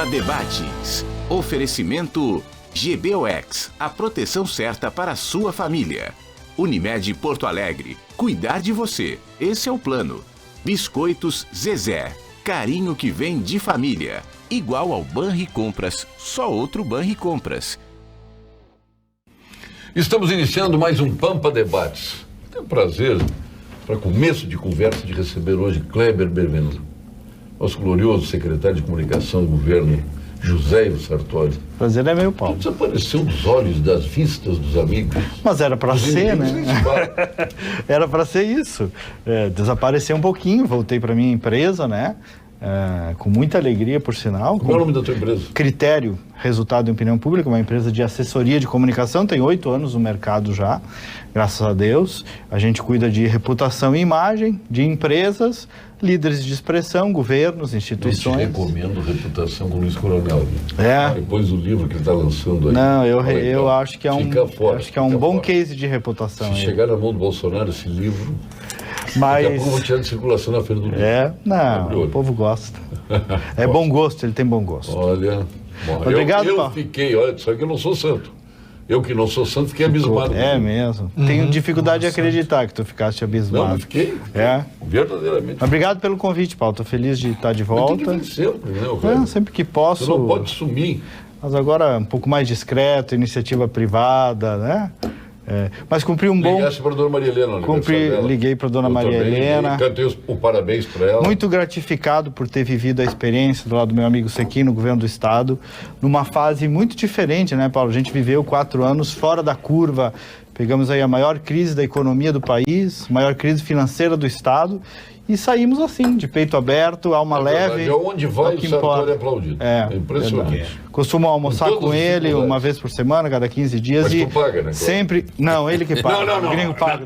Pampa Debates. Oferecimento GBOX, a proteção certa para a sua família. Unimed Porto Alegre, cuidar de você, esse é o plano. Biscoitos Zezé, carinho que vem de família. Igual ao Banricompras, só outro Banricompras. Estamos iniciando mais um Pampa Debates. Tenho o prazer, para começo de conversa, de receber hoje Kleber Bervenza, nosso glorioso secretário de comunicação do governo José Ivo Sartori. Prazer é meu, Paulo. Desapareceu dos olhos, das vistas dos amigos. Mas era para ser, né? Era para ser isso. Desapareceu um pouquinho, voltei para minha empresa, né? Com muita alegria, por sinal. Qual é o nome da tua empresa? Critério, Resultado em Opinião Pública, uma empresa de assessoria de comunicação, tem 8 anos no mercado já, graças a Deus. A gente cuida de reputação e imagem, de empresas, líderes de expressão, governos, instituições. Eu te recomendo Reputação com o Luiz Coronel. Depois do livro que ele está lançando aí. Não, eu acho que é um bom fora. Case de reputação. Se chegar na mão do Bolsonaro esse livro... Mas... Daqui a pouco vou tirar de circulação na feira do livro. O povo gosta. É bom gosto, ele tem bom gosto. Olha... Bom, obrigado, eu Paulo. fiquei, olha, só que eu não sou santo. Eu que não sou santo, fiquei abismado. É mesmo. Tenho dificuldade de acreditar que tu ficaste abismado. Não, fiquei. Verdadeiramente. Obrigado pelo convite, Paulo. Estou feliz de estar de volta. Tem que vir sempre, né, sempre que posso. Você não pode sumir. Mas agora um pouco mais discreto, iniciativa privada, né? Mas cumpri um bom... Ligaste para a dona Maria Helena. Liguei para a dona Maria Helena. Cantei o parabéns para ela. Muito gratificado por ter vivido a experiência do lado do meu amigo Sequim no governo do estado, numa fase muito diferente, né, Paulo? A gente viveu 4 anos fora da curva, pegamos aí a maior crise da economia do país, maior crise financeira do estado, e saímos assim, de peito aberto, alma leve. Onde vai o Sartori é aplaudido. É impressionante. Costumo almoçar com ele uma vez por semana, cada 15 dias. Mas tu paga, né? Sempre... Não, ele que paga. Não. O gringo paga.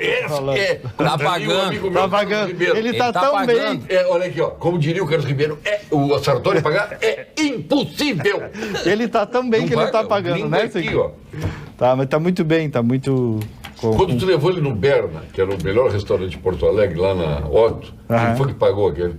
Tá pagando. Tá pagando. Ele tá tão pagando. bem. Olha aqui, ó. Como diria o Carlos Ribeiro, o Sartori pagar é impossível. Ele tá tão bem Não que paga, ele tá pagando, né? Aqui, ó. Tá, mas tá muito bem, tá muito... Quando tu levou ele no Berna, que era o melhor restaurante de Porto Alegre, lá na Otto, quem foi que pagou aquele?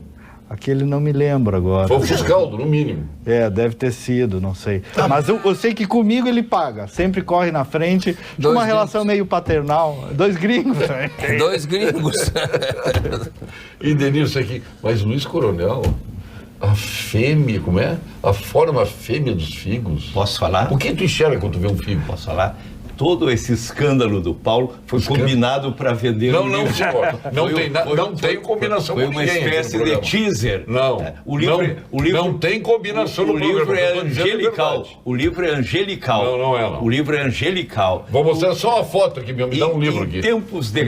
Aquele não me lembro agora. Foi o Fuscaldo, no mínimo. Deve ter sido, não sei. Mas eu sei que comigo ele paga, sempre corre na frente, uma relação meio paternal. 2 gringos também. 2 gringos. E Denilson aqui, mas Luiz Coronel, a fêmea, como é? A forma fêmea dos figos. Posso falar? O que tu enxerga quando tu vê um figo? Posso falar? Todo esse escândalo do Paulo foi combinado para vender o livro. Não, senhor. Não tem combinação com ninguém. Foi uma espécie de teaser. Não. O livro não tem combinação no programa. O livro é angelical. O livro é angelical. Não é não. O livro é angelical. Vou mostrar só uma foto aqui, me dá um livro aqui. Em tempos de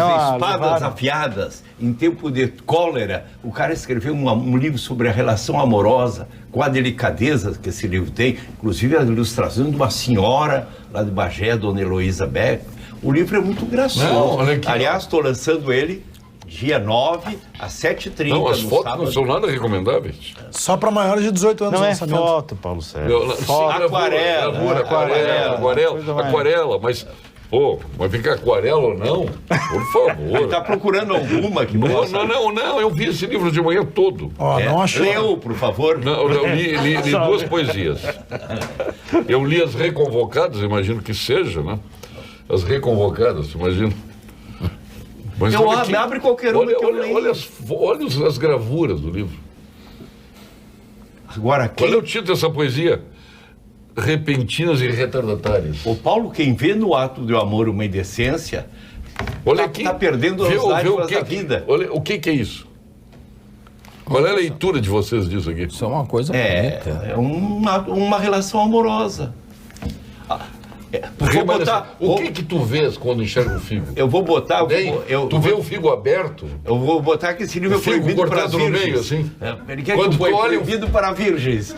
espadas afiadas, em tempo de cólera, o cara escreveu um livro sobre a relação amorosa, com a delicadeza que esse livro tem, inclusive a ilustração de uma senhora lá de Bagé, Dona Heloísa Beck. O livro é muito gracioso. Aliás, estou lançando ele dia 9, às 7h30. Não, as fotos não são nada recomendáveis. Só para maiores de 18 anos. Não é foto, Paulo Sérgio. Aquarela, mas... Pô, vai ficar aquarela ou não? Por favor. Ele tá procurando alguma que possa... Não, eu vi esse livro de manhã todo. Não achou. Leu, por favor. Não, eu li 2 poesias. Eu li as reconvocadas, imagino que seja, né? As reconvocadas, imagino. Mas abre qualquer um que eu leio. Olha as gravuras do livro. Agora, qual é o título dessa poesia? Repentinas e retardatárias. O Paulo, quem vê no ato do amor uma indecência, está perdendo as dádivas da vida. Olha, o que é isso? Qual é a leitura de vocês disso aqui? Isso é uma coisa bonita. É uma relação amorosa. O que tu vês quando enxerga o figo? Eu vou botar... Tu vê o figo aberto? Eu vou botar que esse livro é proibido para as virgens. Meio, assim? Ele quer que foi proibido para virgens.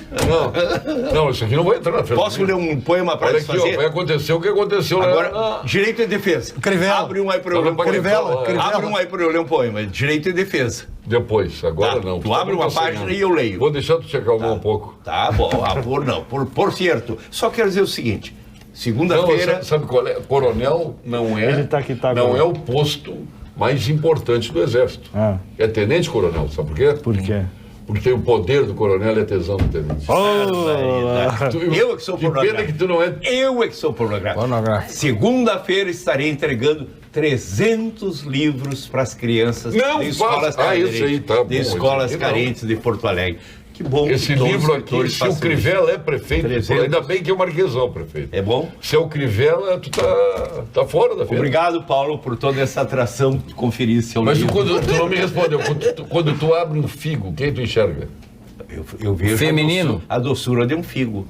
Não, isso aqui não vai entrar. Posso ler um poema para eles fazer? Vai acontecer o que aconteceu agora, lá. Direito e defesa. Crivella. Abre um aí para eu ler um poema. Abre um aí para eu ler um poema. Direito e defesa. Depois, agora não. Tu abre uma página e eu leio. Vou deixar tu te acalmar um pouco. Tá bom, por certo. Só quero dizer o seguinte... Segunda-feira... Sabe qual é? Coronel não é o posto mais importante do Exército. É tenente-coronel, sabe por quê? Por quê? porque tem o poder do coronel e a tesão do tenente. Eu é que sou Que pena que tu não é... Eu é que sou pornográfico. Segunda-feira estarei entregando 300 livros para as crianças de escolas carentes de Porto Alegre. Que bom. Esse que livro aqui, se o Crivella é prefeito, 300. ainda bem que é o Marquesão prefeito. É bom? Se é o Crivella, tu tá fora da feira. Obrigado, Paulo, por toda essa atração de conferir seu Mas livro. quando tu não me respondeu, quando tu abre um figo, quem tu enxerga? Eu vejo Feminino? a doçura de um figo.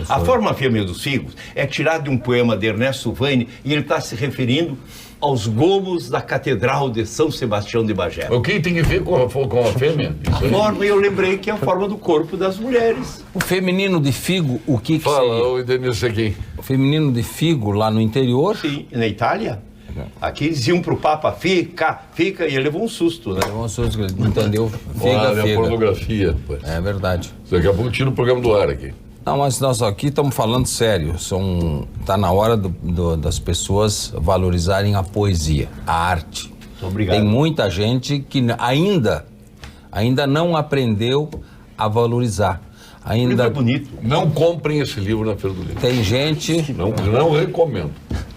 A forma fêmea dos figos é tirada de um poema de Ernesto Vaine e ele está se referindo aos gomos da Catedral de São Sebastião de Bagé. O que tem a ver com a fêmea? Isso aí. Forma, eu lembrei que é a forma do corpo das mulheres. O feminino de figo, o que seria? Fala, ô Denilson aqui. O feminino de figo lá no interior? Sim, na Itália. Aqui eles iam pro Papa, fica, e ele levou um susto, né? Não entendeu? Olha a Figa. pornografia. Pô. É verdade. Daqui a pouco tira o programa do ar aqui. Não, mas nós aqui estamos falando sério. Tá na hora das pessoas valorizarem a poesia, a arte. Muito obrigado. Tem muita gente que ainda não aprendeu a valorizar. O livro Ainda é bonito. Não comprem esse livro na Feira do Livro. tem gente. Não recomendo.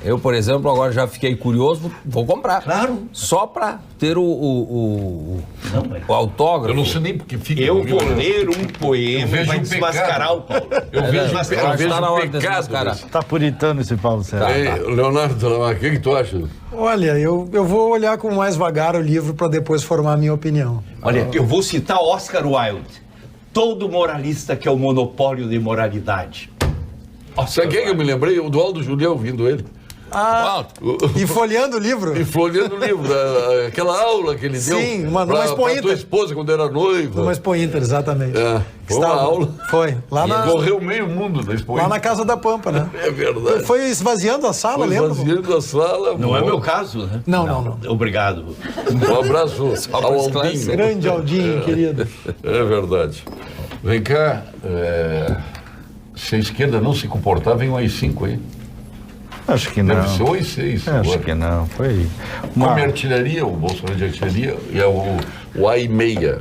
Eu, por exemplo, agora já fiquei curioso, vou comprar. Claro. Só para ter o autógrafo. Eu não sei nem porque fica. Eu comigo, vou né? ler um poema, vejo vai um desmascarar o Paulo. Eu vejo Tá na hora de pecado. desmascarar. Nesse. Tá puritano esse Paulo Sérgio. Ei, Leonardo Talamar, o que tu acha? Olha, eu vou olhar com mais vagar o livro para depois formar a minha opinião. Olha, eu vou citar Oscar Wilde. Todo moralista quer o monopólio de moralidade. Sabe quem que eu me lembrei? O do Aldo Julião, ouvindo ele. E folheando o livro? E folheando o livro, aquela aula que ele deu. Sim, numa pra Expo Inter. tua esposa quando era noiva. Numa Expo Inter, exatamente. Foi uma aula. Foi. Correu meio mundo da Expo Lá Inter. na Casa da Pampa, né? É verdade. Foi esvaziando a sala, Foi lembra? esvaziando a sala. Não é meu caso, né? Não. Obrigado. Um abraço ao Aldinho. Grande Aldinho, querido. É verdade. Vem cá, se a esquerda não se comportar, vem um AI-5 aí. Acho que não. Deve ser o AI-6 agora. Acho que não. Foi Come artilharia, o Bolsonaro de artilharia, e é o AI-6.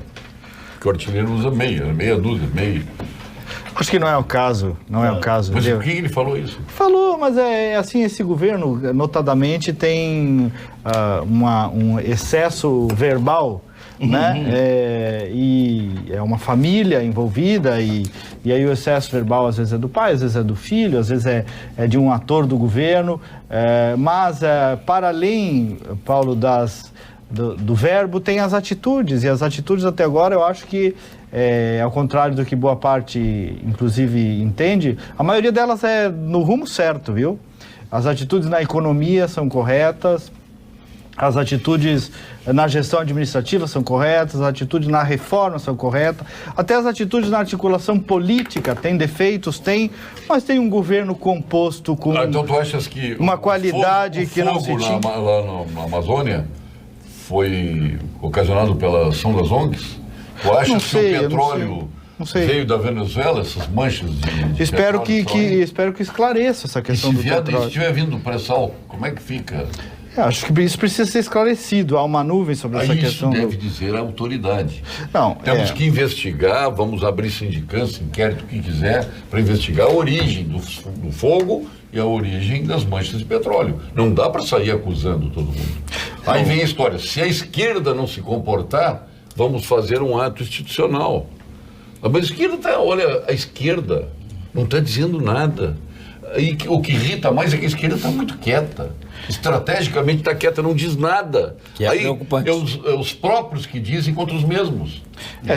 Que o artilheiro usa meia dúzia. Acho que não é o caso. Não é o caso. Mas por que ele falou isso? Falou, mas é assim, esse governo, notadamente, tem um excesso verbal, né? E é uma família envolvida e aí o excesso verbal às vezes é do pai, às vezes é do filho, às vezes é de um ator do governo, mas para além, Paulo, do verbo, tem as atitudes, e as atitudes até agora eu acho que, ao contrário do que boa parte, inclusive, entende, a maioria delas é no rumo certo, viu? As atitudes na economia são corretas, as atitudes na gestão administrativa são corretas, as atitudes na reforma são corretas, até as atitudes na articulação política tem defeitos, mas tem um governo composto com Então tu achas que uma qualidade que não se tinha. Lá na Amazônia foi ocasionado pela ação das ONGs? Tu achas que o petróleo veio da Venezuela, essas manchas de espero petróleo? espero que esclareça essa questão do petróleo. Se estiver vindo pré-sal, como é que fica? Acho que isso precisa ser esclarecido. Há uma nuvem sobre essa questão. Isso deve dizer a autoridade. Não, Temos que investigar, vamos abrir sindicância, inquérito, o que quiser, para investigar a origem do fogo e a origem das manchas de petróleo. Não dá para sair acusando todo mundo. Aí vem a história, se a esquerda não se comportar, vamos fazer um ato institucional. Mas a esquerda olha, a esquerda não está dizendo nada. E o que irrita mais é que a esquerda está muito quieta. Estrategicamente está quieta, não diz nada. Que é preocupante. Os próprios que dizem contra os mesmos.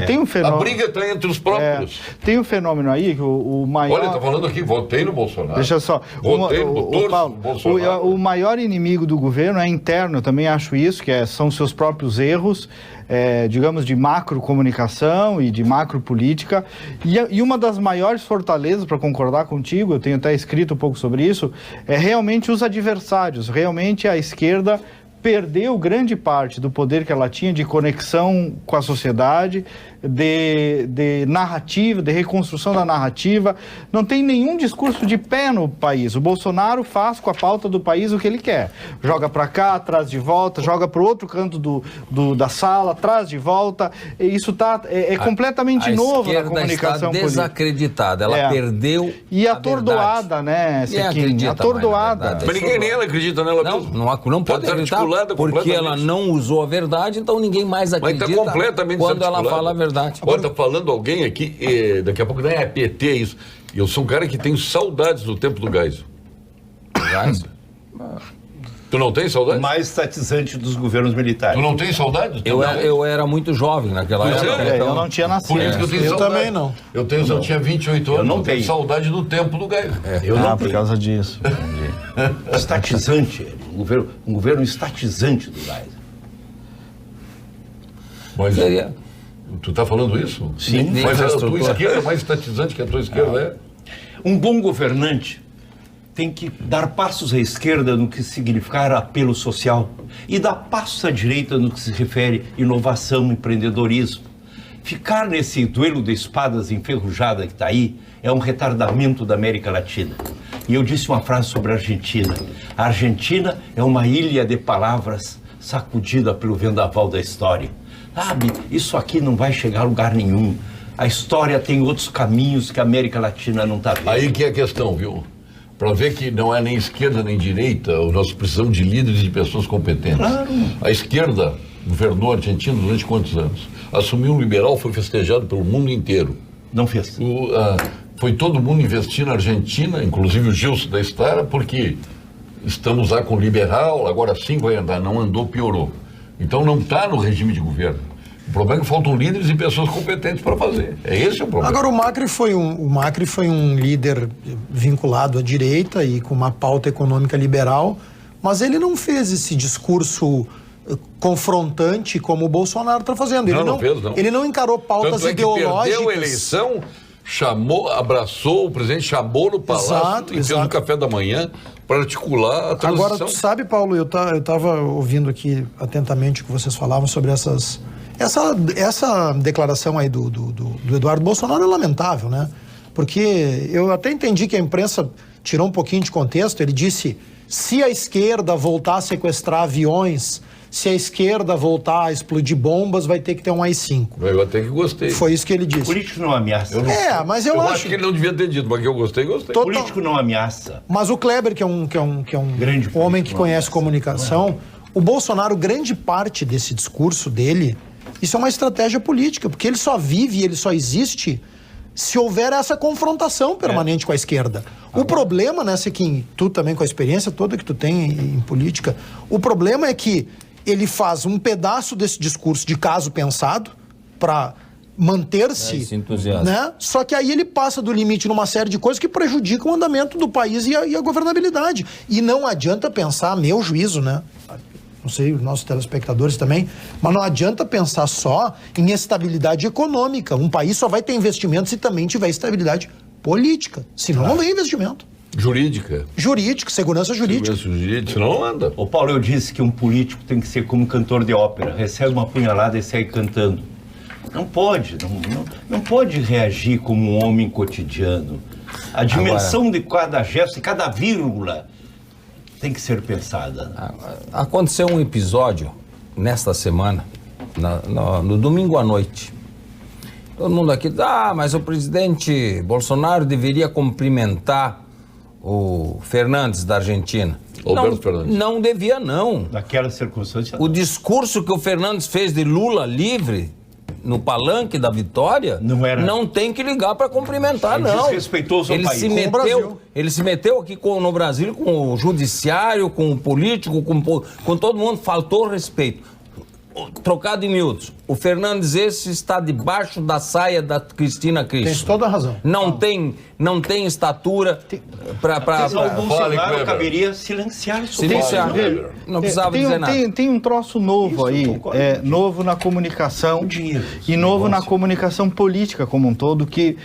Tem um fenômeno. A briga está entre os próprios. Tem um fenômeno aí que o maior. Olha, está falando aqui, votei no Bolsonaro. Deixa só. Paulo, o maior inimigo do governo é interno, eu também acho isso, que são seus próprios erros, digamos, de macrocomunicação e de macropolítica. E uma das maiores fortalezas, para concordar contigo, eu tenho até escrito um pouco sobre isso, é realmente os adversários. Realmente a esquerda perdeu grande parte do poder que ela tinha de conexão com a sociedade, de narrativa, de reconstrução da narrativa. Não tem nenhum discurso de pé no país. O Bolsonaro faz com a pauta do país o que ele quer. Joga para cá, traz de volta, joga para o outro canto da sala, traz de volta. Isso é completamente novo na comunicação política. Desacreditada, ela perdeu e atordoada, né, Sequinho? Atordoada. Mas ninguém nem ela acredita nela mesmo. Não pode acreditar, porque ela não usou a verdade, então ninguém mais acredita. Mas está completamente quando ela fala a verdade. Agora está falando alguém aqui, daqui a pouco não é PT isso. Eu sou um cara que tenho saudades do tempo do Geisel. Geisel? Tu não tem saudade? O mais estatizante dos governos militares. Tu não tem saudade? Eu era muito jovem naquela época. Então... Eu não tinha nascido. Por isso que eu tenho saudade. Também não. Eu tinha 28 anos, eu não tenho saudade do tempo do Geisel. Eu não por causa disso. Estatizante, um governo estatizante do Geisel. Mas tu está falando isso? Sim. Mas a tua esquerda é mais estatizante que a tua esquerda, Um bom governante tem que dar passos à esquerda no que significar apelo social e dar passos à direita no que se refere inovação, empreendedorismo. Ficar nesse duelo de espadas enferrujada que está aí é um retardamento da América Latina. E eu disse uma frase sobre a Argentina. A Argentina é uma ilha de palavras sacudida pelo vendaval da história. Sabe, isso aqui não vai chegar a lugar nenhum. A história tem outros caminhos que a América Latina não está vendo. Aí que é a questão, viu? Para ver que não é nem esquerda nem direita, nós precisamos de líderes e de pessoas competentes. Claro. A esquerda governou a Argentina durante quantos anos? Assumiu um liberal, foi festejado pelo mundo inteiro. Não fez. Foi todo mundo investir na Argentina, inclusive o Gilson da Estara, porque estamos lá com liberal, agora sim vai andar. Não andou, piorou. Então não está no regime de governo. O problema é que faltam líderes e pessoas competentes para fazer. Esse é o problema. Agora, o Macri foi um líder vinculado à direita e com uma pauta econômica liberal, mas ele não fez esse discurso confrontante como o Bolsonaro está fazendo. Ele não encarou pautas ideológicas. Perdeu a eleição, abraçou o presidente, chamou no palácio e fez um café da manhã para articular a transição. Agora, tu sabe, Paulo, eu estava ouvindo aqui atentamente o que vocês falavam sobre essa declaração aí do Eduardo Bolsonaro é lamentável, né? Porque eu até entendi que a imprensa tirou um pouquinho de contexto. Ele disse, se a esquerda voltar a sequestrar aviões, se a esquerda voltar a explodir bombas, vai ter que ter um AI-5. Eu até que gostei. Foi isso que ele disse. Político não ameaça. Mas eu acho que ele não devia ter dito, mas que eu gostei. Político não ameaça. Mas o Kleber, que é um grande homem que conhece comunicação, o Bolsonaro, grande parte desse discurso dele, isso é uma estratégia política, porque ele só vive, ele só existe se houver essa confrontação permanente com a esquerda. O problema, né, Sequim, tu também com a experiência toda que tu tem em política, o problema é que ele faz um pedaço desse discurso de caso pensado para manter-se, né? Só que aí ele passa do limite numa série de coisas que prejudicam o andamento do país e a governabilidade. E não adianta pensar, meu juízo, né? Não sei, os nossos telespectadores também, mas não adianta pensar só em estabilidade econômica. Um país só vai ter investimento se também tiver estabilidade política. Senão não vem investimento. Jurídica, segurança jurídica. Senão não anda. Ô Paulo, eu disse que um político tem que ser como um cantor de ópera. Recebe uma punhalada e segue cantando. Não pode, não pode reagir como um homem cotidiano. A dimensão de cada gesto, de cada vírgula, tem que ser pensada. Aconteceu um episódio nesta semana, no domingo à noite. Todo mundo aqui, mas o presidente Bolsonaro deveria cumprimentar o Fernandes da Argentina. Alberto Fernandes. Não devia, não. Naquela circunstância. O discurso que o Fernandes fez de Lula livre no palanque da vitória, não tem que ligar para cumprimentar, ele não. Desrespeitou o seu país. Ele se meteu aqui no Brasil com o judiciário, com o político, com todo mundo, faltou respeito. Trocado em miúdos, o Fernandes esse está debaixo da saia da Cristina Kirchner. Tem toda a razão. Não tem estatura para... O Bolsonaro caberia silenciar isso. Não precisava dizer nada. Tem um troço novo aí, novo na comunicação e novo na comunicação política como um todo, que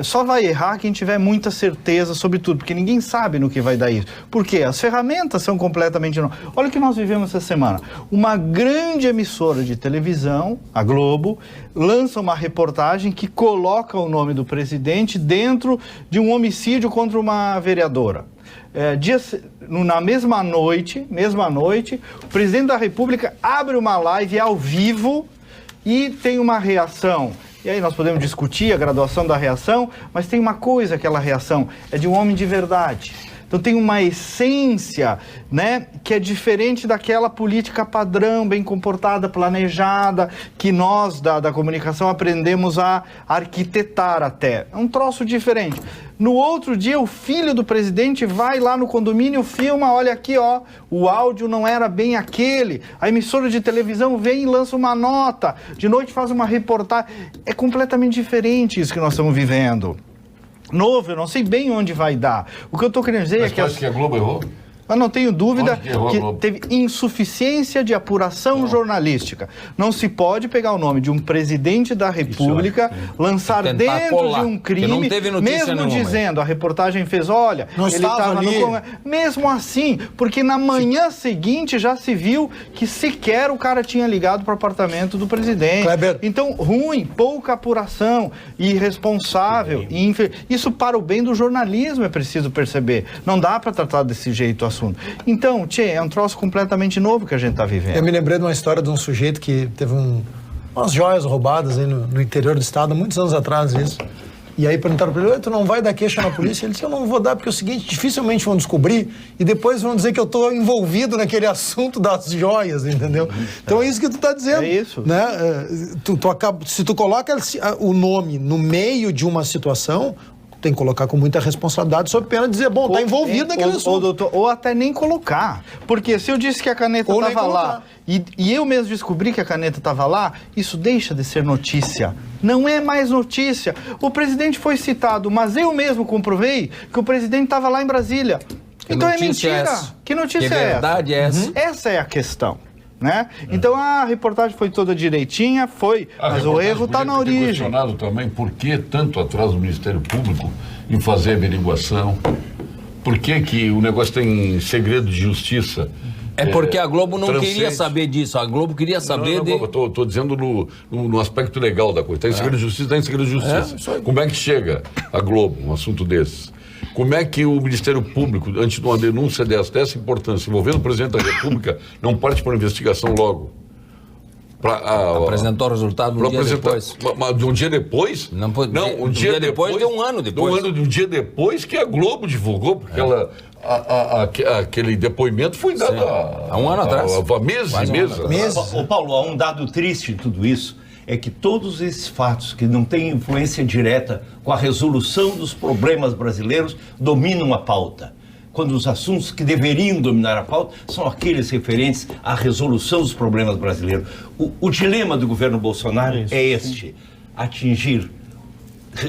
só vai errar quem tiver muita certeza sobre tudo, porque ninguém sabe no que vai dar isso. Por quê? As ferramentas são completamente novas. Olha o que nós vivemos essa semana. Uma grande emissora emissora de televisão, a Globo, lança uma reportagem que coloca o nome do presidente dentro de um homicídio contra uma vereadora. Na mesma noite, o presidente da República abre uma live ao vivo e tem uma reação. E aí nós podemos discutir a graduação da reação, mas tem uma coisa, aquela reação, é de um homem de verdade. Então tem uma essência, né, que é diferente daquela política padrão, bem comportada, planejada, que nós da comunicação aprendemos a arquitetar até. É um troço diferente. No outro dia, o filho do presidente vai lá no condomínio, filma, olha aqui, ó, o áudio não era bem aquele. A emissora de televisão vem e lança uma nota. De noite faz uma reportagem. É completamente diferente isso que nós estamos vivendo. Novo, eu não sei bem onde vai dar. O que eu estou querendo dizer é que... Mas que a Globo errou? Eu não tenho dúvida que teve insuficiência de apuração jornalística. Não se pode pegar o nome de um presidente da República, lançar dentro de um crime, mesmo dizendo, a reportagem fez, olha, não ele estava no Congresso. Mesmo assim, porque na manhã seguinte já se viu que sequer o cara tinha ligado para o apartamento do presidente. Kleber. Então, ruim, pouca apuração, irresponsável. Isso para o bem do jornalismo é preciso perceber. Não dá para tratar desse jeito o assunto. Então, é um troço completamente novo que a gente está vivendo. Eu me lembrei de uma história de um sujeito que teve umas joias roubadas aí no interior do estado, muitos anos atrás isso. E aí perguntaram para ele, tu não vai dar queixa na polícia? Ele disse, eu não vou dar porque é o seguinte, dificilmente vão descobrir e depois vão dizer que eu estou envolvido naquele assunto das joias, entendeu? Então é isso que tu está dizendo. É isso. Né? Se tu coloca o nome no meio de uma situação... tem que colocar com muita responsabilidade, sob pena de dizer, bom, está envolvido naquele assunto. Doutor, ou até nem colocar. Porque se eu disse que a caneta estava lá e eu mesmo descobri que a caneta estava lá, isso deixa de ser notícia. Não é mais notícia. O presidente foi citado, mas eu mesmo comprovei que o presidente estava lá em Brasília. Então é mentira. Que notícia é essa? Que verdade é essa? Essa é a questão. Né? Então a reportagem foi toda direitinha, mas o erro está na origem. Questionado também por que tanto atrás do Ministério Público em fazer averiguação, por que o negócio tem segredo de justiça. É porque a Globo não queria saber disso, a Globo queria saber Estou dizendo no aspecto legal da coisa. Está em segredo de justiça, está em segredo de justiça. Como é que chega a Globo, um assunto desses? Como é que o Ministério Público, antes de uma denúncia dessa importância, envolvendo o presidente da República, não parte para uma investigação logo? Apresentou o resultado um dia depois. Mas um dia depois? Não, um dia depois deu um ano depois. Um dia depois que a Globo divulgou, porque aquele depoimento foi dado há um ano atrás. Há meses e meses. Ô Paulo, há um dado triste em tudo isso, é que todos esses fatos que não têm influência direta com a resolução dos problemas brasileiros dominam a pauta. Quando os assuntos que deveriam dominar a pauta são aqueles referentes à resolução dos problemas brasileiros. O dilema do governo Bolsonaro é este: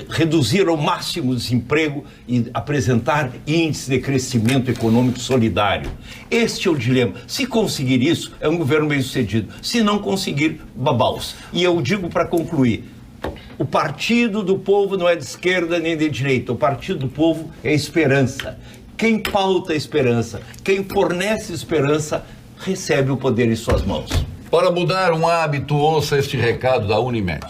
reduzir ao máximo o desemprego e apresentar índice de crescimento econômico solidário. Este é o dilema. Se conseguir isso, é um governo bem-sucedido. Se não conseguir, babaus. E eu digo para concluir, o Partido do Povo não é de esquerda nem de direita. O Partido do Povo é a esperança. Quem pauta a esperança, quem fornece esperança, recebe o poder em suas mãos. Para mudar um hábito, ouça este recado da Unimed.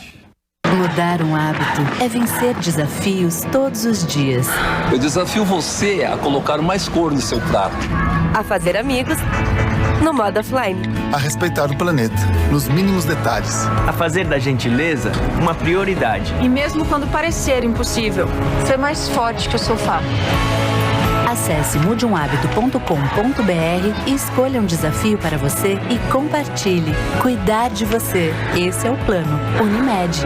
Mudar um hábito é vencer desafios todos os dias. Eu desafio você a colocar mais cor no seu prato. A fazer amigos no modo offline. A respeitar o planeta, nos mínimos detalhes. A fazer da gentileza uma prioridade. E mesmo quando parecer impossível, ser mais forte que o sofá. Acesse mudeumhabito.com.br e escolha um desafio para você e compartilhe. Cuidar de você. Esse é o plano Unimed.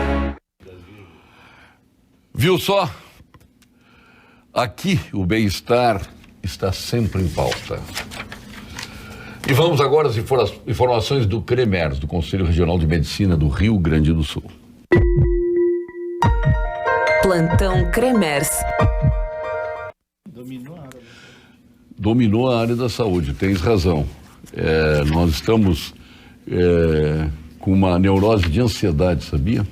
Viu só? Aqui o bem-estar está sempre em pauta. E vamos agora às informações do CREMERS, do Conselho Regional de Medicina do Rio Grande do Sul. Plantão CREMERS. Dominou a área da saúde, tens razão. Nós estamos com uma neurose de ansiedade, sabia?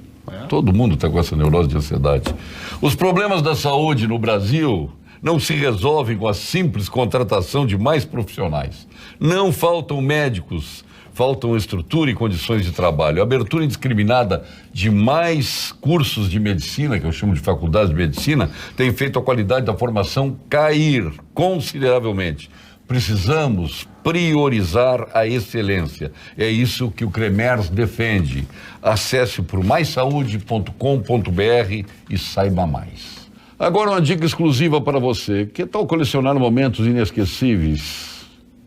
Todo mundo está com essa neurose de ansiedade. Os problemas da saúde no Brasil não se resolvem com a simples contratação de mais profissionais. Não faltam médicos, faltam estrutura e condições de trabalho. A abertura indiscriminada de mais cursos de medicina, que eu chamo de faculdade de medicina, tem feito a qualidade da formação cair consideravelmente. Precisamos priorizar a excelência. É isso que o CREMERS defende. Acesse por maissaude.com.br e saiba mais. Agora uma dica exclusiva para você. Que tal colecionar momentos inesquecíveis?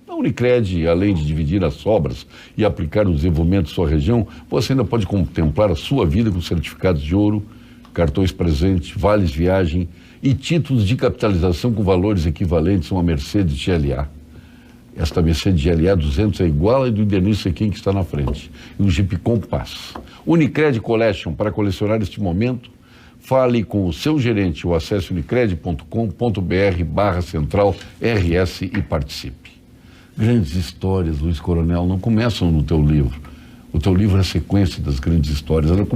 A Unicred, além de dividir as sobras e aplicar o desenvolvimento de sua região, você ainda pode contemplar a sua vida com certificados de ouro, cartões presentes, vales viagem e títulos de capitalização com valores equivalentes a uma Mercedes GLA. Esta Mercedes GLA 200 é igual a do Denil Sequim que está na frente. E o Jeep Compass. Unicred Collection, para colecionar este momento, fale com o seu gerente ou acesse unicred.com.br/central-RS e participe. Grandes histórias, Luiz Coronel, não começam no teu livro. O teu livro é a sequência das grandes histórias. Elas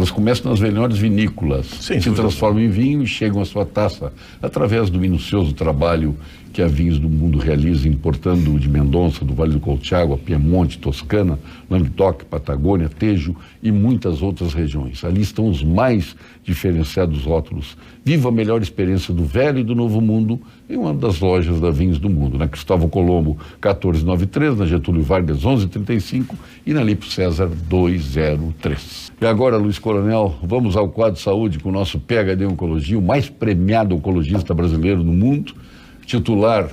começam nas melhores vinícolas, se transformam em vinho e chegam à sua taça, através do minucioso trabalho que a Vinhos do Mundo realiza, importando de Mendonça, do Vale do Colchagua, Piemonte, Toscana, Languedoc, Patagônia, Tejo e muitas outras regiões. Ali estão os mais diferenciados rótulos. Viva a melhor experiência do velho e do novo mundo em uma das lojas da Vinhos do Mundo, na Cristóvão Colombo 1493, na Getúlio Vargas 1135 e na Lipo César 203. E agora, Luiz Coronel, vamos ao quadro de saúde com o nosso PhD em Oncologia, o mais premiado oncologista brasileiro no mundo, titular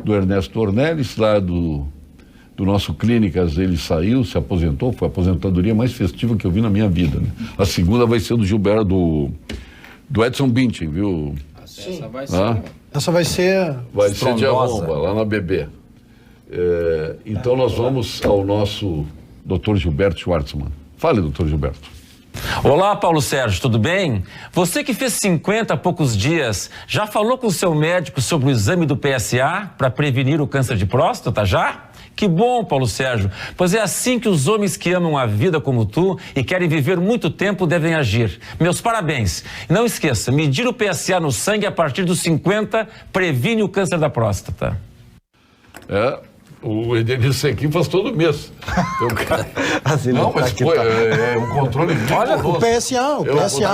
do Ernesto Ornelis, lá do nosso Clínicas. Ele saiu, se aposentou, foi a aposentadoria mais festiva que eu vi na minha vida, né? A segunda vai ser do Gilberto, do Edson Bintin, viu? Sim. Essa vai ser... Vai ser de arromba, lá na BB. Então nós vamos ao nosso Dr. Gilberto Schwartzman. Fale, Dr. Gilberto. Olá, Paulo Sérgio, tudo bem? Você que fez 50 há poucos dias, já falou com o seu médico sobre o exame do PSA para prevenir o câncer de próstata, já? Que bom, Paulo Sérgio, pois é assim que os homens que amam a vida como tu e querem viver muito tempo devem agir. Meus parabéns. Não esqueça, medir o PSA no sangue a partir dos 50 previne o câncer da próstata. O Edenir Sequim faz todo mês. Não, mas foi um controle rigoroso. Olha, o PSA.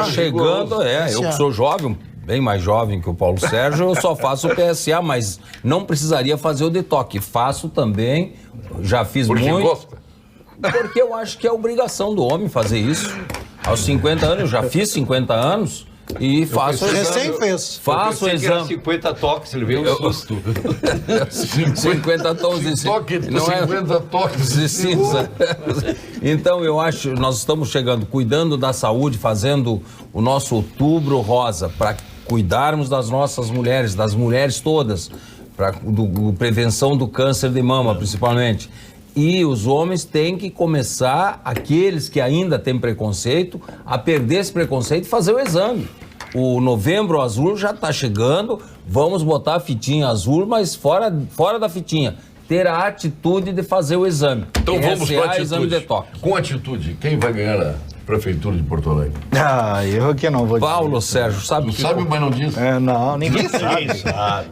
Chegando, eu que sou jovem, bem mais jovem que o Paulo Sérgio, eu só faço o PSA, mas não precisaria fazer o detox. Faço também, já fiz muito. Porque gosta? Porque eu acho que é obrigação do homem fazer isso. Aos 50 anos, eu já fiz 50 anos. E faço o exame. Recém fez. Faço o exame. 50 toques, ele veio um susto. 50 tons de cinza. Não é 50 toques de cinza. Então eu acho, nós estamos chegando, cuidando da saúde, fazendo o nosso Outubro Rosa, para cuidarmos das nossas mulheres, das mulheres todas, para prevenção do câncer de mama, principalmente. E os homens têm que começar, aqueles que ainda têm preconceito, a perder esse preconceito e fazer o exame. O Novembro Azul já está chegando, vamos botar a fitinha azul, mas fora da fitinha. Ter a atitude de fazer o exame. Então vamos para a atitude. Exame detox. Com atitude, quem vai ganhar a Prefeitura de Porto Alegre? Eu que não vou dizer. Paulo Sérgio, sabe? Tu sabe, mas não diz? Não, ninguém sabe.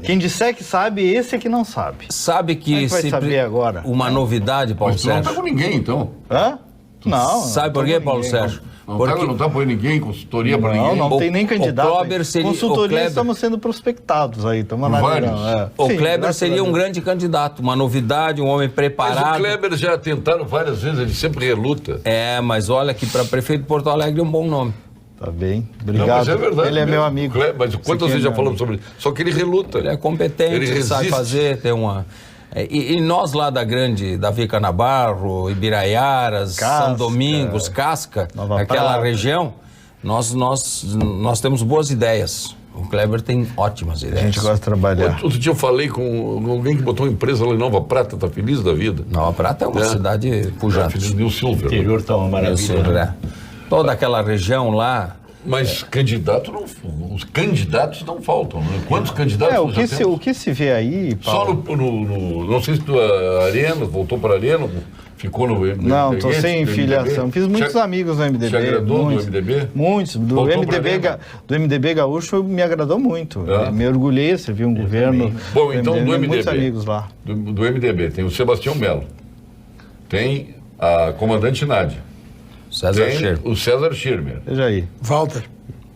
Quem disser que sabe, esse é que não sabe. Sabe que... Como é que vai saber agora? Uma novidade, Paulo Sérgio. Mas tu não tá com ninguém, então. Não. Sabe por quê, Paulo Sérgio? Não tá por ninguém, consultoria para ninguém. Não tem nem candidato. O Kleber seria, consultoria estamos sendo prospectados aí, estamos analisando. O Kleber seria um grande candidato, uma novidade, um homem preparado. Mas o Kleber já tentaram várias vezes, ele sempre reluta. Mas olha que para prefeito de Porto Alegre é um bom nome. Tá bem, obrigado. Não, mas é verdade. Ele é meu amigo. Kleber, mas quantas vezes já falamos sobre isso? Só que ele reluta. Ele é competente, ele sabe fazer, tem uma... E nós lá da Vica Navarro, Ibiraiaras, São Domingos, Casca, aquela região, nós temos boas ideias. O Kleber tem ótimas ideias. A gente gosta de trabalhar. Outro dia eu falei com alguém que botou uma empresa lá em Nova Prata, tá feliz da vida. Nova Prata é uma cidade pujante. New Silver. O interior tá uma maravilha. Toda aquela região lá... Mas candidato os candidatos não faltam, né? Quantos candidatos o que, o que se vê aí, Paulo? Só não sei se tu Arena, voltou para Arena, ficou no MDB. Não, estou sem filiação. Fiz muitos amigos no MDB. Te agradou muitos, do MDB? Muitos. Do MDB gaúcho me agradou muito. Me orgulhei, servir um governo. Bom, então do MDB. Muitos amigos lá. Do MDB. Tem o Sebastião Melo. Tem a comandante Nádia. O César Schirmer. Veja aí. Walter.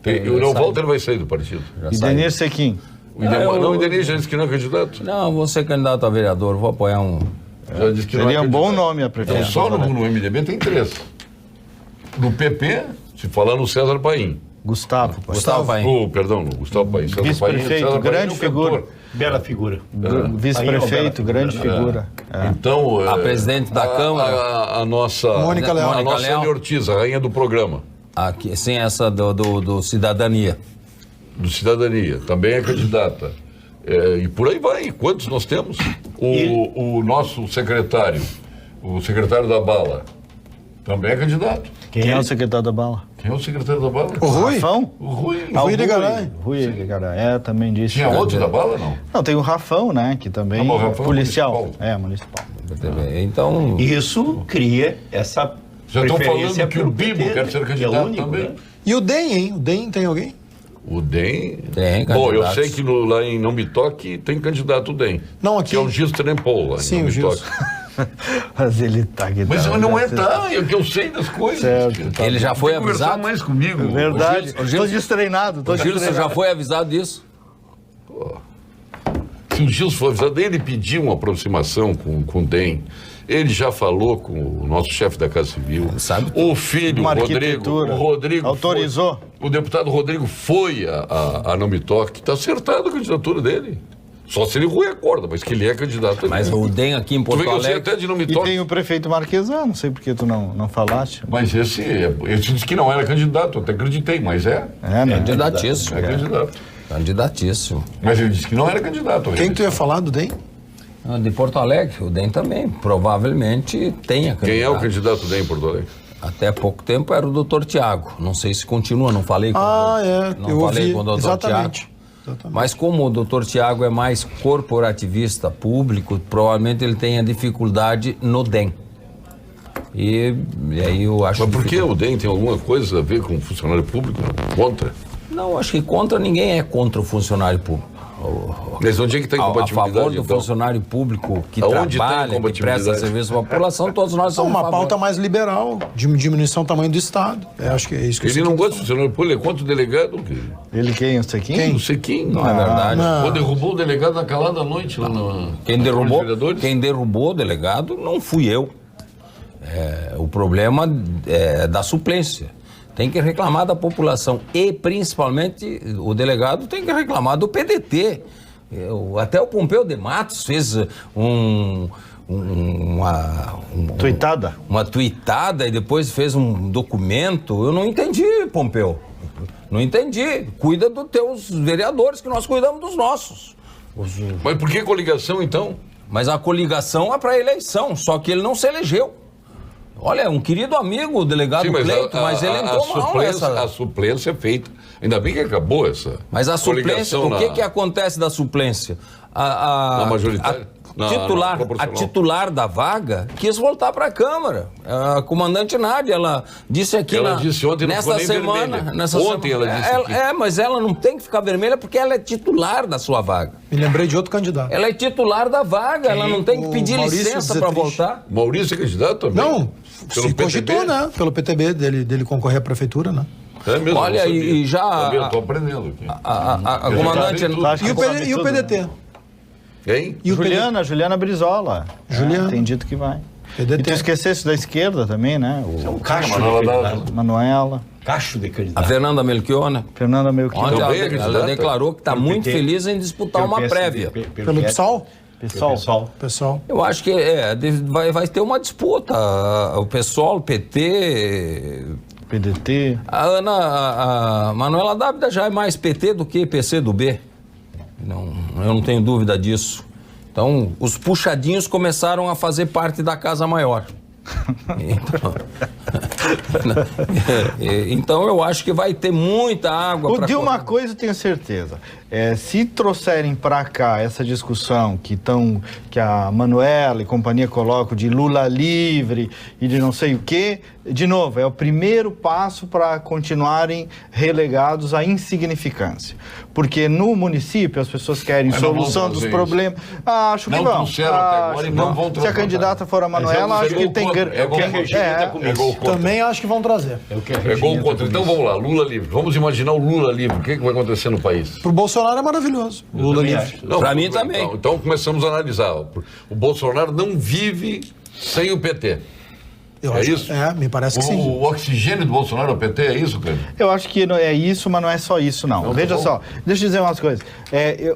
O Walter vai sair do partido. E Denir Sequim. O Denir já disse que não é candidato? Não, vou ser candidato a vereador, vou apoiar um... Já disse que seria não é um bom nome a prefeitura. Então, só no MDB tem 3. No PP, se falar no César Paim. Gustavo Paim. Perdão, Gustavo Paim. Vice-prefeito, grande figura. Bela figura. Vice-prefeito, grande figura. Então, a presidente da Câmara. A nossa Mônica Leal. A nossa Ana Ortiz, a rainha do programa. Aqui, sim, essa do Cidadania. Do Cidadania, também é candidata. E por aí vai. Quantos nós temos? O nosso secretário, o secretário da Bala, também é candidato. Quem é o secretário da Bala? Quem é o secretário da Bala? O Rui? Rafão? O Rui. Rui de Garay. Rui de Garay, também disse. Tinha outro da Bala, não? Não, tem o Rafão, né, que também é policial. Municipal. Então... Isso cria essa já estão falando que o PT, Bibo quer ser candidato único, também. Né? E o DEM, hein? O DEM tem alguém? O DEM... Tem, bom, eu sei que lá em Não Me Toque tem candidato o DEM. Não, aqui... Que é o Gilson Trempol lá. Sim, o Gilson. Mas ele tá aqui. Mas não é é que eu sei das coisas. Certo, ele já foi avisado? Conversar mais comigo. É verdade. Estou destreinado. O Gilson já foi avisado disso? Se o Gilson for avisado, ele pediu uma aproximação com o DEM. Ele já falou com o nosso chefe da Casa Civil. Sabe? O filho, o Rodrigo. Autorizou. O deputado Rodrigo foi a Não Me Toque. Está acertada a candidatura dele. Só se ele reacorda, mas que ele é candidato. Mas o DEM aqui em Porto Alegre... Até de Não Me E Toque. tem o prefeito Marquesan, não sei por que tu não falaste. Mas esse disse que não era candidato, eu até acreditei, mas é. Né? Candidatíssimo. É candidato. Candidatíssimo. Mas ele disse que não era candidato. Quem tu ia falar do DEM? De Porto Alegre, o DEM também, provavelmente tenha candidato. Quem é o candidato DEM em Porto Alegre? Até pouco tempo era o doutor Tiago. Não sei se continua, não falei com eu falei ouvi, com o doutor Tiago. Mas como o doutor Tiago é mais corporativista público, provavelmente ele tenha dificuldade no DEM. E aí eu acho... Mas por que o DEM tem alguma coisa a ver com o funcionário público? Contra? Não, acho que contra ninguém é contra o funcionário público. Mas onde é que tem compatibilidade? A favor do então? funcionário público que Aonde trabalha, que presta serviço à população, todos nós somos uma pauta mais liberal, de diminuição do tamanho do Estado. Acho que é isso que ele não gosta do funcionário público, ele é contra o delegado. Ele quem? O Sequim? Quem? O Sequim. Não é verdade. Pô, derrubou o delegado na calada à noite lá no... Quem derrubou o delegado não fui eu. O problema é da suplência. Tem que reclamar da população e, principalmente, o delegado tem que reclamar do PDT. Até o Pompeu de Matos fez uma tuitada e depois fez um documento. Eu não entendi, Pompeu. Não entendi. Cuida dos teus vereadores, que nós cuidamos dos nossos. Mas por que coligação, então? Mas a coligação é para eleição, só que ele não se elegeu. Olha, um querido amigo, o delegado Cleito, mas ele entrou mal nessa... A suplência é feita. Ainda bem que acabou essa... Mas a suplência, o que acontece da suplência? Na majoritária? A titular da vaga quis voltar para a Câmara. A comandante Nádia, ela disse aqui disse ontem, nessa semana. Ontem ela disse aqui. Mas ela não tem que ficar vermelha porque ela é titular da sua vaga. Me lembrei de outro candidato. Ela é titular da vaga, ela não tem que pedir licença para voltar. Maurício é candidato também? Não, se cogitou, né? Pelo PTB dele concorrer à prefeitura, né? É mesmo, olha, e já... Eu tô aprendendo aqui. A comandante... E o PDT? Quem? E Juliana Brizola. Tem dito que vai. PDT. E tu esquecesse da esquerda também, né? É um cacho de Manuela. Cacho de candidato. A Fernanda Melchior, né? Fernanda Melchior. Ontem ela declarou que está muito feliz em disputar uma prévia. Pelo PSOL? Pessoal. Eu acho que vai ter uma disputa. O PSOL, o PT... PDT. A Manuela Dávila já é mais PT do que PC do B. Eu não tenho dúvida disso. Então, os puxadinhos começaram a fazer parte da Casa Maior. Então... Então eu acho que vai ter muita água para... De uma coisa eu tenho certeza. Se trouxerem para cá essa discussão que a Manuela e companhia colocam de Lula livre e de não sei o quê, de novo, é o primeiro passo para continuarem relegados à insignificância. Porque no município as pessoas querem solução dos problemas. Acho que não vão. trouxeram até agora e não vão Se a candidata for a Manuela, acho que tem... Também acho que vão trazer. Pegou o contra. Então vamos lá, Lula livre. Vamos imaginar o Lula livre. O que vai acontecer no país? Pro Bolsonaro é maravilhoso. Lula livre. Para mim também. Então começamos a analisar. O Bolsonaro não vive sem o PT. Isso? Me parece que sim. O oxigênio do Bolsonaro é o PT, é isso, Pedro? Eu acho que é isso, mas não é só isso, não. Veja só, deixa eu dizer umas coisas.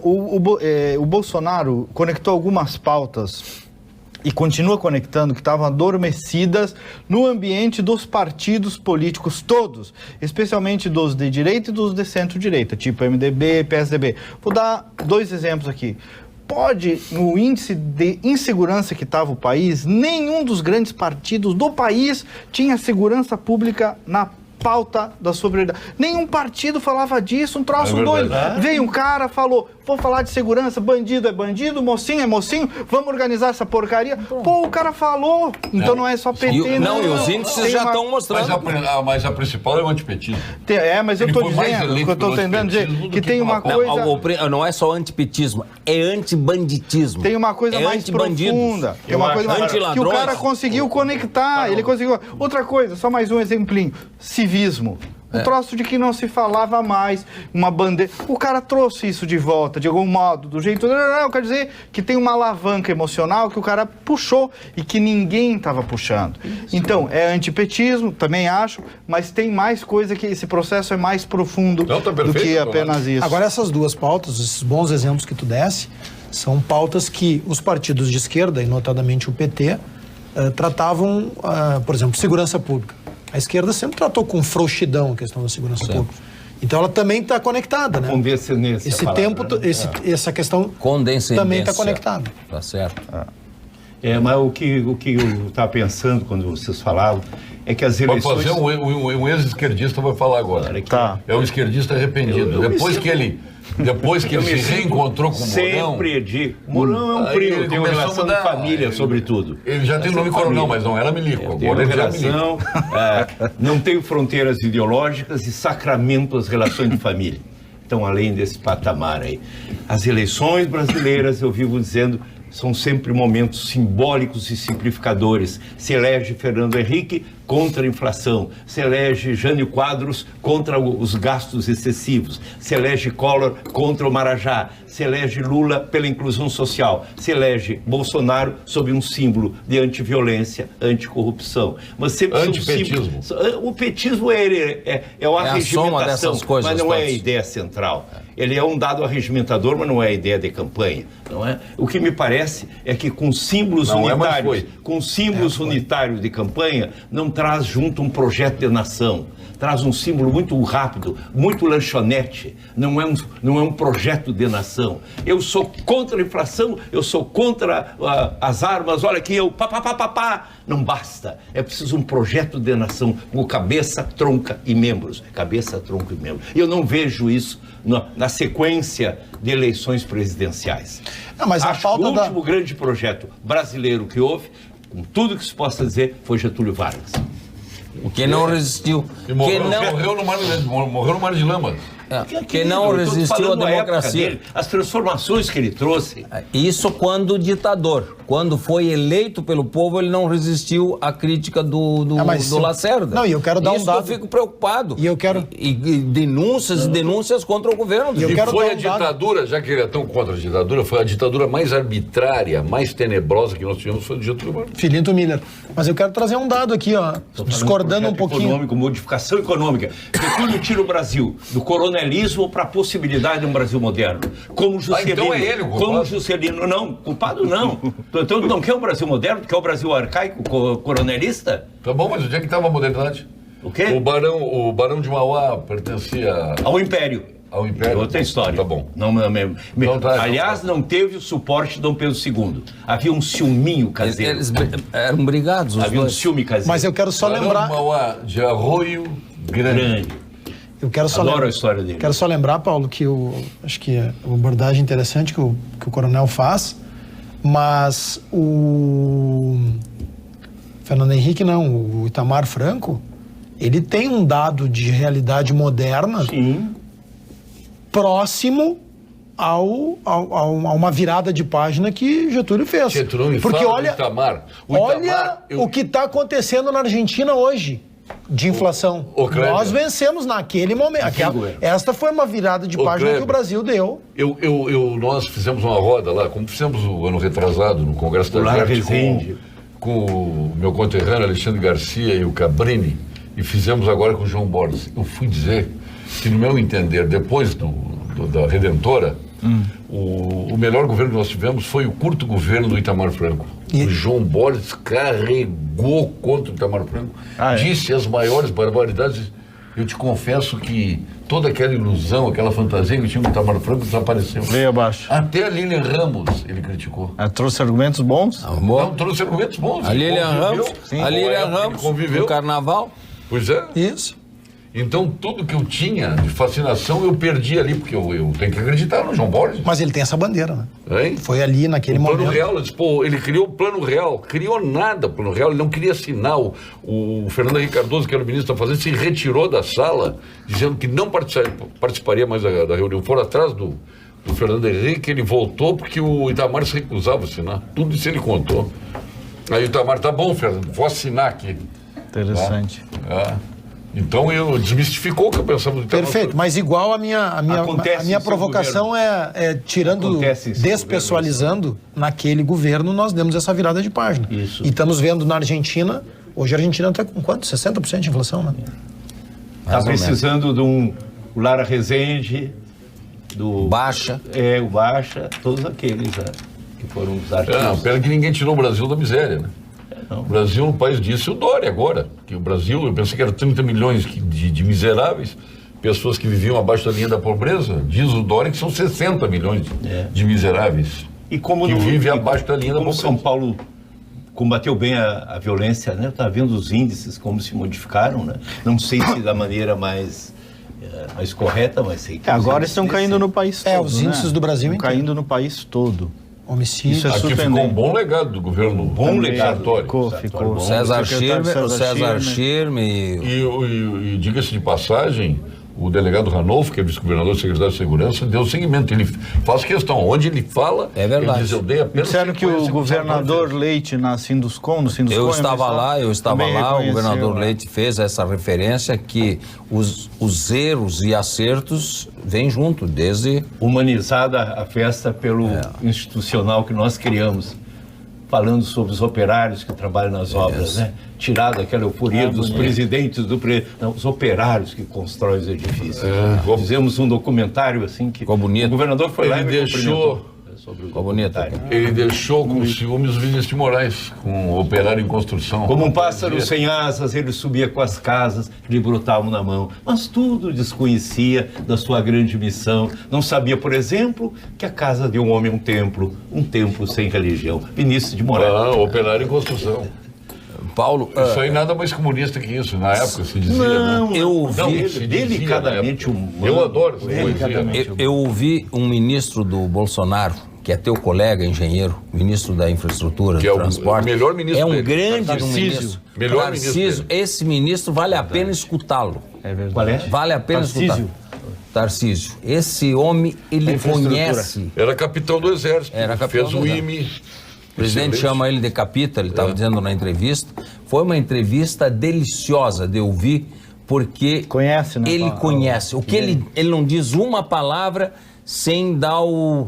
O Bolsonaro conectou algumas pautas e continua conectando que estavam adormecidas no ambiente dos partidos políticos todos, especialmente dos de direita e dos de centro-direita, tipo MDB, PSDB. Vou dar 2 exemplos aqui. No índice de insegurança que estava o país, nenhum dos grandes partidos do país tinha segurança pública na pauta da sua prioridade. Nenhum partido falava disso, um troço doido. Veio um cara, falou, vou falar de segurança, bandido é bandido, mocinho é mocinho, vamos organizar essa porcaria. Pô, o cara falou. Então não é só PT, e os índices já estão mostrando. Mas a principal é o antipetismo. Mas eu estou dizendo, o que eu estou tentando dizer, que tem uma coisa... Não é só antipetismo, é antibanditismo. Tem uma coisa mais profunda. Tem uma coisa mais que o cara conseguiu conectar, ele conseguiu... Outra coisa, só mais um exemplinho. Civismo. Um troço de que não se falava mais, uma bandeira. O cara trouxe isso de volta, de algum modo, do jeito... Não, quer dizer que tem uma alavanca emocional que o cara puxou e que ninguém estava puxando. Então, é antipetismo, também acho, mas tem mais coisa que esse processo é mais profundo do que apenas isso. Agora, essas 2 pautas, esses bons exemplos que tu desse, são pautas que os partidos de esquerda, e notadamente o PT, tratavam, por exemplo, segurança pública. A esquerda sempre tratou com frouxidão a questão da segurança pública. Então ela também está conectada, né? Condescendência. Essa questão também está conectada. Tá certo. Mas o que eu estava pensando quando vocês falavam é que as eleições... Pode fazer um ex-esquerdista vai falar agora. É um esquerdista arrependido. Depois que ele se reencontrou com o Mourão... Sempre digo. Mourão é um primo, tem uma relação de família, sobretudo. Ele já tem o nome coronel, mas não era milico. Agora ele já milico. Não tenho fronteiras ideológicas e sacramento as relações de família. Então, além desse patamar aí. As eleições brasileiras, eu vivo dizendo... São sempre momentos simbólicos e simplificadores. Se elege Fernando Henrique contra a inflação. Se elege Jânio Quadros contra os gastos excessivos. Se elege Collor contra o Marajá. Se elege Lula pela inclusão social. Se elege Bolsonaro sob um símbolo de antiviolência, anticorrupção. Mas sempre antipetismo. O petismo é uma arregimentação, mas não é a ideia central. Ele é um dado arregimentador, mas não é a ideia de campanha, não é? O que me parece é que com símbolos unitários de campanha, não traz junto um projeto de nação. Traz um símbolo muito rápido, muito lanchonete. Não é um projeto de nação. Eu sou contra a inflação, eu sou contra as armas, olha aqui, não basta. É preciso um projeto de nação com cabeça, tronca e membros. Cabeça, tronco e membros. E eu não vejo isso na sequência de eleições presidenciais. Acho que o último grande projeto brasileiro que houve, com tudo que se possa dizer, foi Getúlio Vargas. Que não resistiu. Morreu no Mar de Lama. Que não resistiu à democracia. As transformações que ele trouxe. Isso quando ditador. Quando foi eleito pelo povo, ele não resistiu à crítica do Lacerda. Não, e eu quero dar um dado. Eu fico preocupado. E eu quero... E denúncias contra o governo. Foi a ditadura, já que ele é tão contra a ditadura, foi a ditadura mais arbitrária, mais tenebrosa que nós tivemos, foi o Getúlio Vargas. Filinto Miller. Mas eu quero trazer um dado aqui, discordando um pouquinho. Modificação econômica. Getúlio tira o Brasil do coronelismo para a possibilidade de um Brasil moderno. Como Juscelino. Então é ele o culpado? Como Juscelino. Não, culpado não. Então não quer um Brasil moderno? Quer o Brasil arcaico, coronelista? Tá bom, mas onde é que estava a modernidade? O quê? O Barão de Mauá pertencia... Ao Império. ao Império. Outra história. Tá bom. Aliás, não teve o suporte de Dom Pedro II. Havia um ciúminho caseiro. Eles eram brigados, os Havia um dois. ciúme caseiro. Mas eu quero só lembrar... Mauá de Arroio Grande. Eu quero só Adoro a história dele. Quero só lembrar, Paulo, que acho que é uma abordagem interessante que o coronel faz, mas o Fernando Henrique não, o Itamar Franco, ele tem um dado de realidade moderna próximo a uma virada de página que Getúlio fez. Porque olha, Itamar. O que está acontecendo na Argentina hoje. De inflação. Nós vencemos naquele momento. Esta foi uma virada de página que o Brasil deu. Nós fizemos uma roda lá, como fizemos o ano retrasado no Congresso da Gente com o meu conterrâneo Alexandre Garcia e o Cabrini, e fizemos agora com o João Borges. Eu fui dizer que, no meu entender, depois da Redentora, o melhor governo que nós tivemos foi o curto governo do Itamar Franco. O João Borges carregou contra o Itamar Franco, disse as maiores barbaridades. Eu te confesso que toda aquela ilusão, aquela fantasia que tinha com o Itamar Franco desapareceu. Veio abaixo. Até a Lilian Ramos ele criticou. Trouxe argumentos bons? Não, trouxe argumentos bons. A Lilian Ramos, conviveu no Carnaval. Pois é. Isso. Então, tudo que eu tinha de fascinação, eu perdi ali, porque eu tenho que acreditar no João Borges. Mas ele tem essa bandeira, né? Hein? Foi ali, naquele momento. Plano Real, ele criou o Plano Real. Criou nada, Plano Real, ele não queria assinar. O Fernando Henrique Cardoso, que era o ministro da Fazenda, se retirou da sala, dizendo que não participaria mais da reunião. Foram atrás do Fernando Henrique, ele voltou porque o Itamar se recusava a assinar. Tudo isso ele contou. Aí o Itamar, tá bom, Fernando, vou assinar aqui. Interessante. Então desmistificou o que eu pensava do Itamar. Perfeito, mas igual a minha provocação é tirando, despessoalizando, naquele governo nós demos essa virada de página. Isso. E estamos vendo na Argentina, hoje a Argentina está com quanto? 60% de inflação, né? Está precisando de um Lara Rezende, do Baixa. O Baixa, todos aqueles que foram os artistas. Pena que ninguém tirou o Brasil da miséria, né? O Brasil é um país disso, e o Dória agora. Que o Brasil, eu pensei que era 30 milhões de miseráveis, pessoas que viviam abaixo da linha da pobreza. Diz o Dória que são 60 milhões de miseráveis que vivem abaixo da linha da pobreza. São Paulo combateu bem a violência, né? Está vendo os índices como se modificaram, né? Não sei se da maneira mais correta, mas sei que agora estão caindo no país todo. Os índices do Brasil estão caindo no país todo. Homicídio. Aqui ficou um bom legado do governo. Bom legado. Ficou. O César Schirmer. E diga-se de passagem, o delegado Ranolfo, que é vice-governador e secretário de Segurança, deu seguimento. Ele faz questão. Onde ele fala, verdade. Ele diz, eu dei apenas... Disseram que o governador Leite na Sinduscom, no Sinduscom... Eu estava lá, o governador Leite fez essa referência que os erros e acertos vêm junto, desde... Humanizada a festa pelo institucional que nós criamos, falando sobre os operários que trabalham nas obras, né? Tirado aquela euforia dos presidentes, os operários que constroem os edifícios. Fizemos um documentário assim que ficou bonito. O governador foi lá e deixou sobre o Ele deixou com ciúmes o Vinícius de Moraes, com o operário em construção. Como um pássaro sem asas, ele subia com as casas, lhe brotavam na mão. Mas tudo desconhecia da sua grande missão. Não sabia, por exemplo, que a casa de um homem é um templo sem religião. Vinícius de Moraes. Operário em construção. Paulo... Isso aí nada mais comunista que isso, na época se dizia. Não, eu ouvi... delicadamente humano. Eu adoro essa poesia. Eu ouvi um ministro do Bolsonaro, que é teu colega, engenheiro, ministro da Infraestrutura, que do Transporte. É o melhor ministro dele. Grande ministro. Melhor ministro. Esse ministro vale a pena escutá-lo. É verdade. Qual é? Vale a pena escutar. Tarcísio. Esse homem, ele conhece... Era capitão do Exército. Fez o IME. O presidente chama ele de capita, ele estava dizendo na entrevista. Foi uma entrevista deliciosa de ouvir, porque conhece, né? Ele conhece. Ele não diz uma palavra sem dar o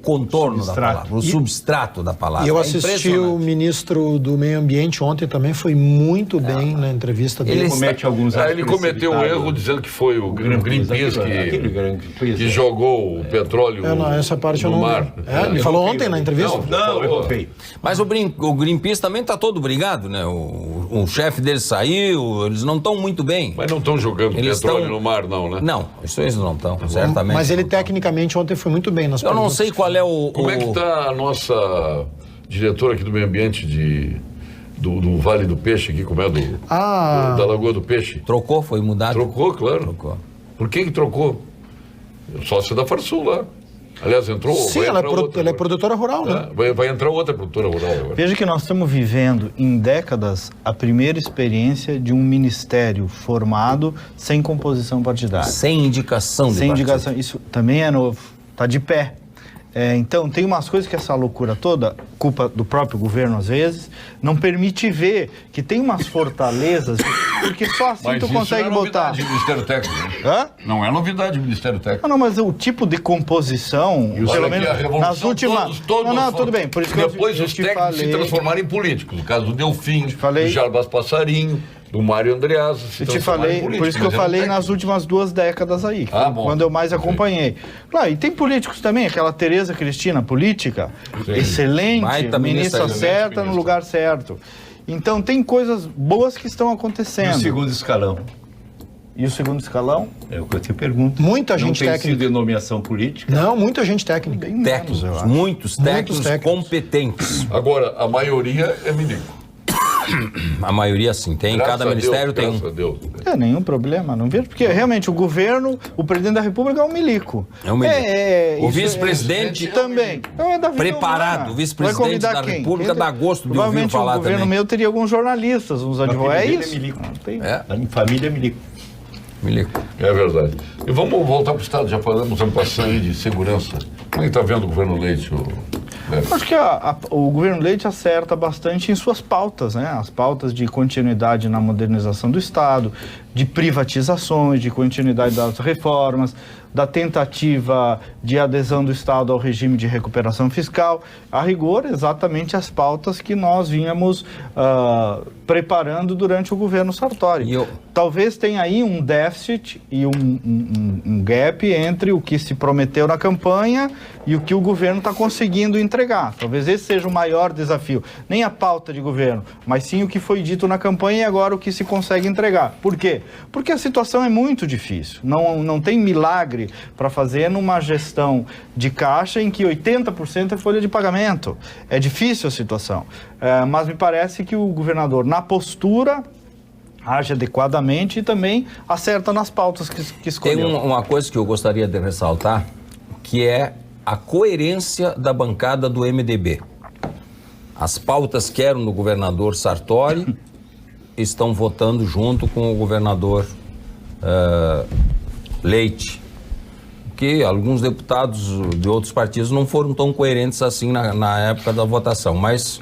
contorno da palavra, o substrato da palavra. E eu assisti o ministro do Meio Ambiente ontem também, foi muito bem na entrevista dele. Ele cometeu um erro dizendo que foi o Greenpeace que jogou o petróleo essa parte no mar. Ele falou ontem na entrevista? Não, eu roubei. Mas o Greenpeace também está todo brigado, né? O o chefe deles saiu, eles não estão muito bem. Mas não estão jogando petróleo no mar, não, né? Não, isso eles não estão, certamente. Mas ele tecnicamente ontem foi muito bem nas perguntas. Eu não sei qual é o... Como é que está a nossa diretora aqui do meio ambiente do Vale do Peixe, aqui, como é da Lagoa do Peixe? Trocou, foi mudado? Trocou, claro. Trocou. Por que trocou? Sócio da Farsul lá. Aliás, entrou... Sim, ela é produtora rural, né? Vai entrar outra produtora rural agora. Veja que nós estamos vivendo em décadas a primeira experiência de um ministério formado sem composição partidária. Sem indicação de partido. Indicação. Isso também é novo. Está de pé. Então, tem umas coisas que essa loucura toda, culpa do próprio governo às vezes, não permite ver que tem umas fortalezas, porque só assim tu consegue botar... Mas isso não é novidade do Ministério Técnico, né? Hã? Não é novidade do Ministério Técnico. Não, mas o tipo de composição, pelo menos nas últimas... Não, tudo bem, por isso que depois os técnicos se transformaram em políticos, no caso do Delfim, do Jarbas Passarinho, do Mário Andreasa. Eu te falei, por isso que eu falei nas últimas 2 décadas aí, quando eu mais acompanhei. Claro, e tem políticos também, aquela Tereza Cristina, política, excelente, ministra certa no lugar certo. Então tem coisas boas que estão acontecendo. E o segundo escalão? E o segundo escalão? É o que eu te pergunto. Muita gente técnica. Não tem sido de nomeação política? Não, muita gente técnica. Técnicos, muitos técnicos competentes. Agora, a maioria é milico. A maioria sim, tem. Graças cada ministério tem um. Nenhum problema, não vejo, porque realmente o governo, o presidente da República é um milico. É um milico. O vice-presidente também. Preparado, o vice-presidente da República dá gosto de ouvir falar também. Provavelmente o governo meu teria alguns jornalistas, uns advogados. É isso. A família é milico. Milico. É verdade. E vamos voltar para o Estado, já falamos uma passagem aí de segurança. Como é que está vendo o governo Leite? Acho que o governo Leite acerta bastante em suas pautas, né? As pautas de continuidade na modernização do Estado, de privatizações, de continuidade das reformas, da tentativa de adesão do Estado ao regime de recuperação fiscal. A rigor, exatamente as pautas que nós vínhamos preparando durante o governo Sartori. Talvez tenha aí um déficit e um gap entre o que se prometeu na campanha e o que o governo está conseguindo entregar. Talvez esse seja o maior desafio. Nem a pauta de governo, mas sim o que foi dito na campanha e agora o que se consegue entregar. Por quê? Porque a situação é muito difícil. Não tem milagre para fazer numa gestão de caixa em que 80% é folha de pagamento. É difícil a situação. Mas me parece que o governador, na postura, age adequadamente e também acerta nas pautas que escolheu. Tem uma coisa que eu gostaria de ressaltar, que é a coerência da bancada do MDB. As pautas que eram do governador Sartori estão votando junto com o governador Leite. Que alguns deputados de outros partidos não foram tão coerentes assim na época da votação, mas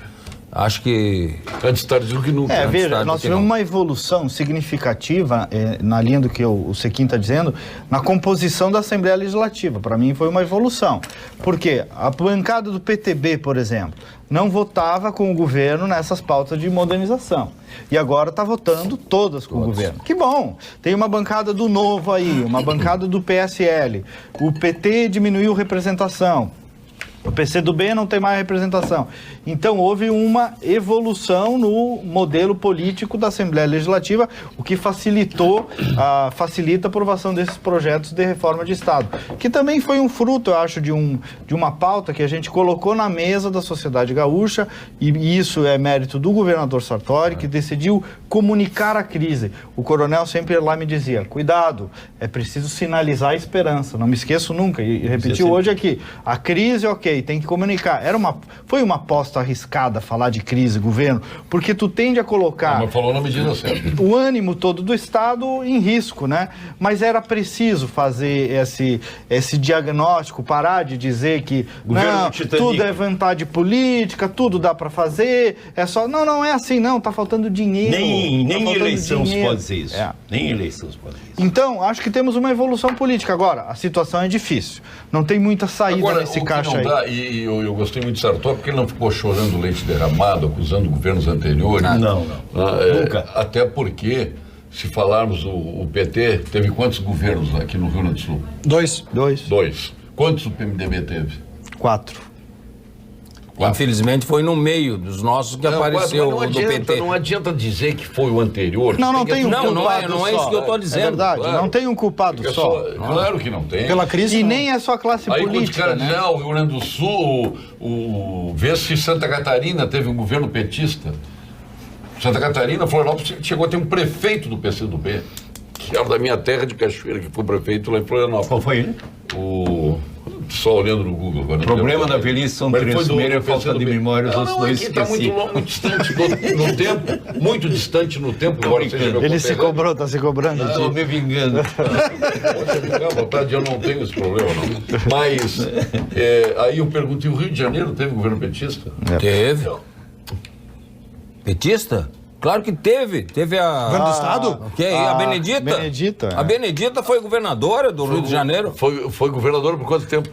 acho que... Antes tarde do que nunca. Veja, nós tivemos uma evolução significativa, na linha do que o Sequim está dizendo, na composição da Assembleia Legislativa. Para mim foi uma evolução. Por quê? A bancada do PTB, por exemplo, não votava com o governo nessas pautas de modernização. E agora está votando todas com o governo. Que bom! Tem uma bancada do Novo aí, uma bancada do PSL. O PT diminuiu representação. O PCdoB não tem mais representação. Então, houve uma evolução no modelo político da Assembleia Legislativa, o que facilita a aprovação desses projetos de reforma de Estado, que também foi um fruto, eu acho, de uma pauta que a gente colocou na mesa da sociedade gaúcha, e isso é mérito do governador Sartori, que decidiu comunicar a crise. O coronel sempre lá me dizia, cuidado, é preciso sinalizar a esperança, não me esqueço nunca, e repetiu hoje aqui, a crise, ok, tem que comunicar. Foi uma aposta arriscada falar de crise, governo, porque tu tende a colocar mas falou na medida certa. O ânimo todo do Estado em risco, né? Mas era preciso fazer esse diagnóstico, parar de dizer que não, tudo é vontade política, tudo dá para fazer, é só... Não é assim, não, tá faltando dinheiro. Nem eleição se pode dizer isso. Nem eleição se pode dizer isso. Então, acho que temos uma evolução política. Agora, a situação é difícil. Não tem muita saída nesse caixa aí. E eu gostei muito de Sartori porque ele não ficou chorando leite derramado, acusando governos anteriores. Não. Nunca. Até porque, se falarmos, o PT teve quantos governos aqui no Rio Grande do Sul? 2. Quantos o PMDB teve? 4. 4. Infelizmente foi no meio dos nossos que apareceu o do PT. Não adianta dizer que foi o anterior. Não tem um culpado não é isso que eu estou dizendo. É verdade, claro. Não tem um culpado só. Claro que não tem. Pela crise. E nem é só a classe Aí política, quando os caras dizem, o Rio Grande do Sul, vê-se Santa Catarina teve um governo petista. Santa Catarina, Florianópolis, chegou a ter um prefeito do PCdoB, que era da minha terra de Cachoeira, que foi prefeito lá em Florianópolis. Qual foi ele? Só olhando no Google agora. O problema da velhice são três. Primeiro é falta de memória, os outros dois está muito distante no tempo, muito distante no tempo. Agora seja meu Ele se cobrou, está se cobrando. Estou me vingando. Pode ficar à vontade, eu não tenho esse problema, não. Mas, aí eu perguntei, o Rio de Janeiro teve governo petista? Teve. Petista? Claro que teve. Teve a... Governo do Estado? A Benedita. Benedita. A Benedita foi governadora do Rio de Janeiro. Foi governadora por quanto tempo?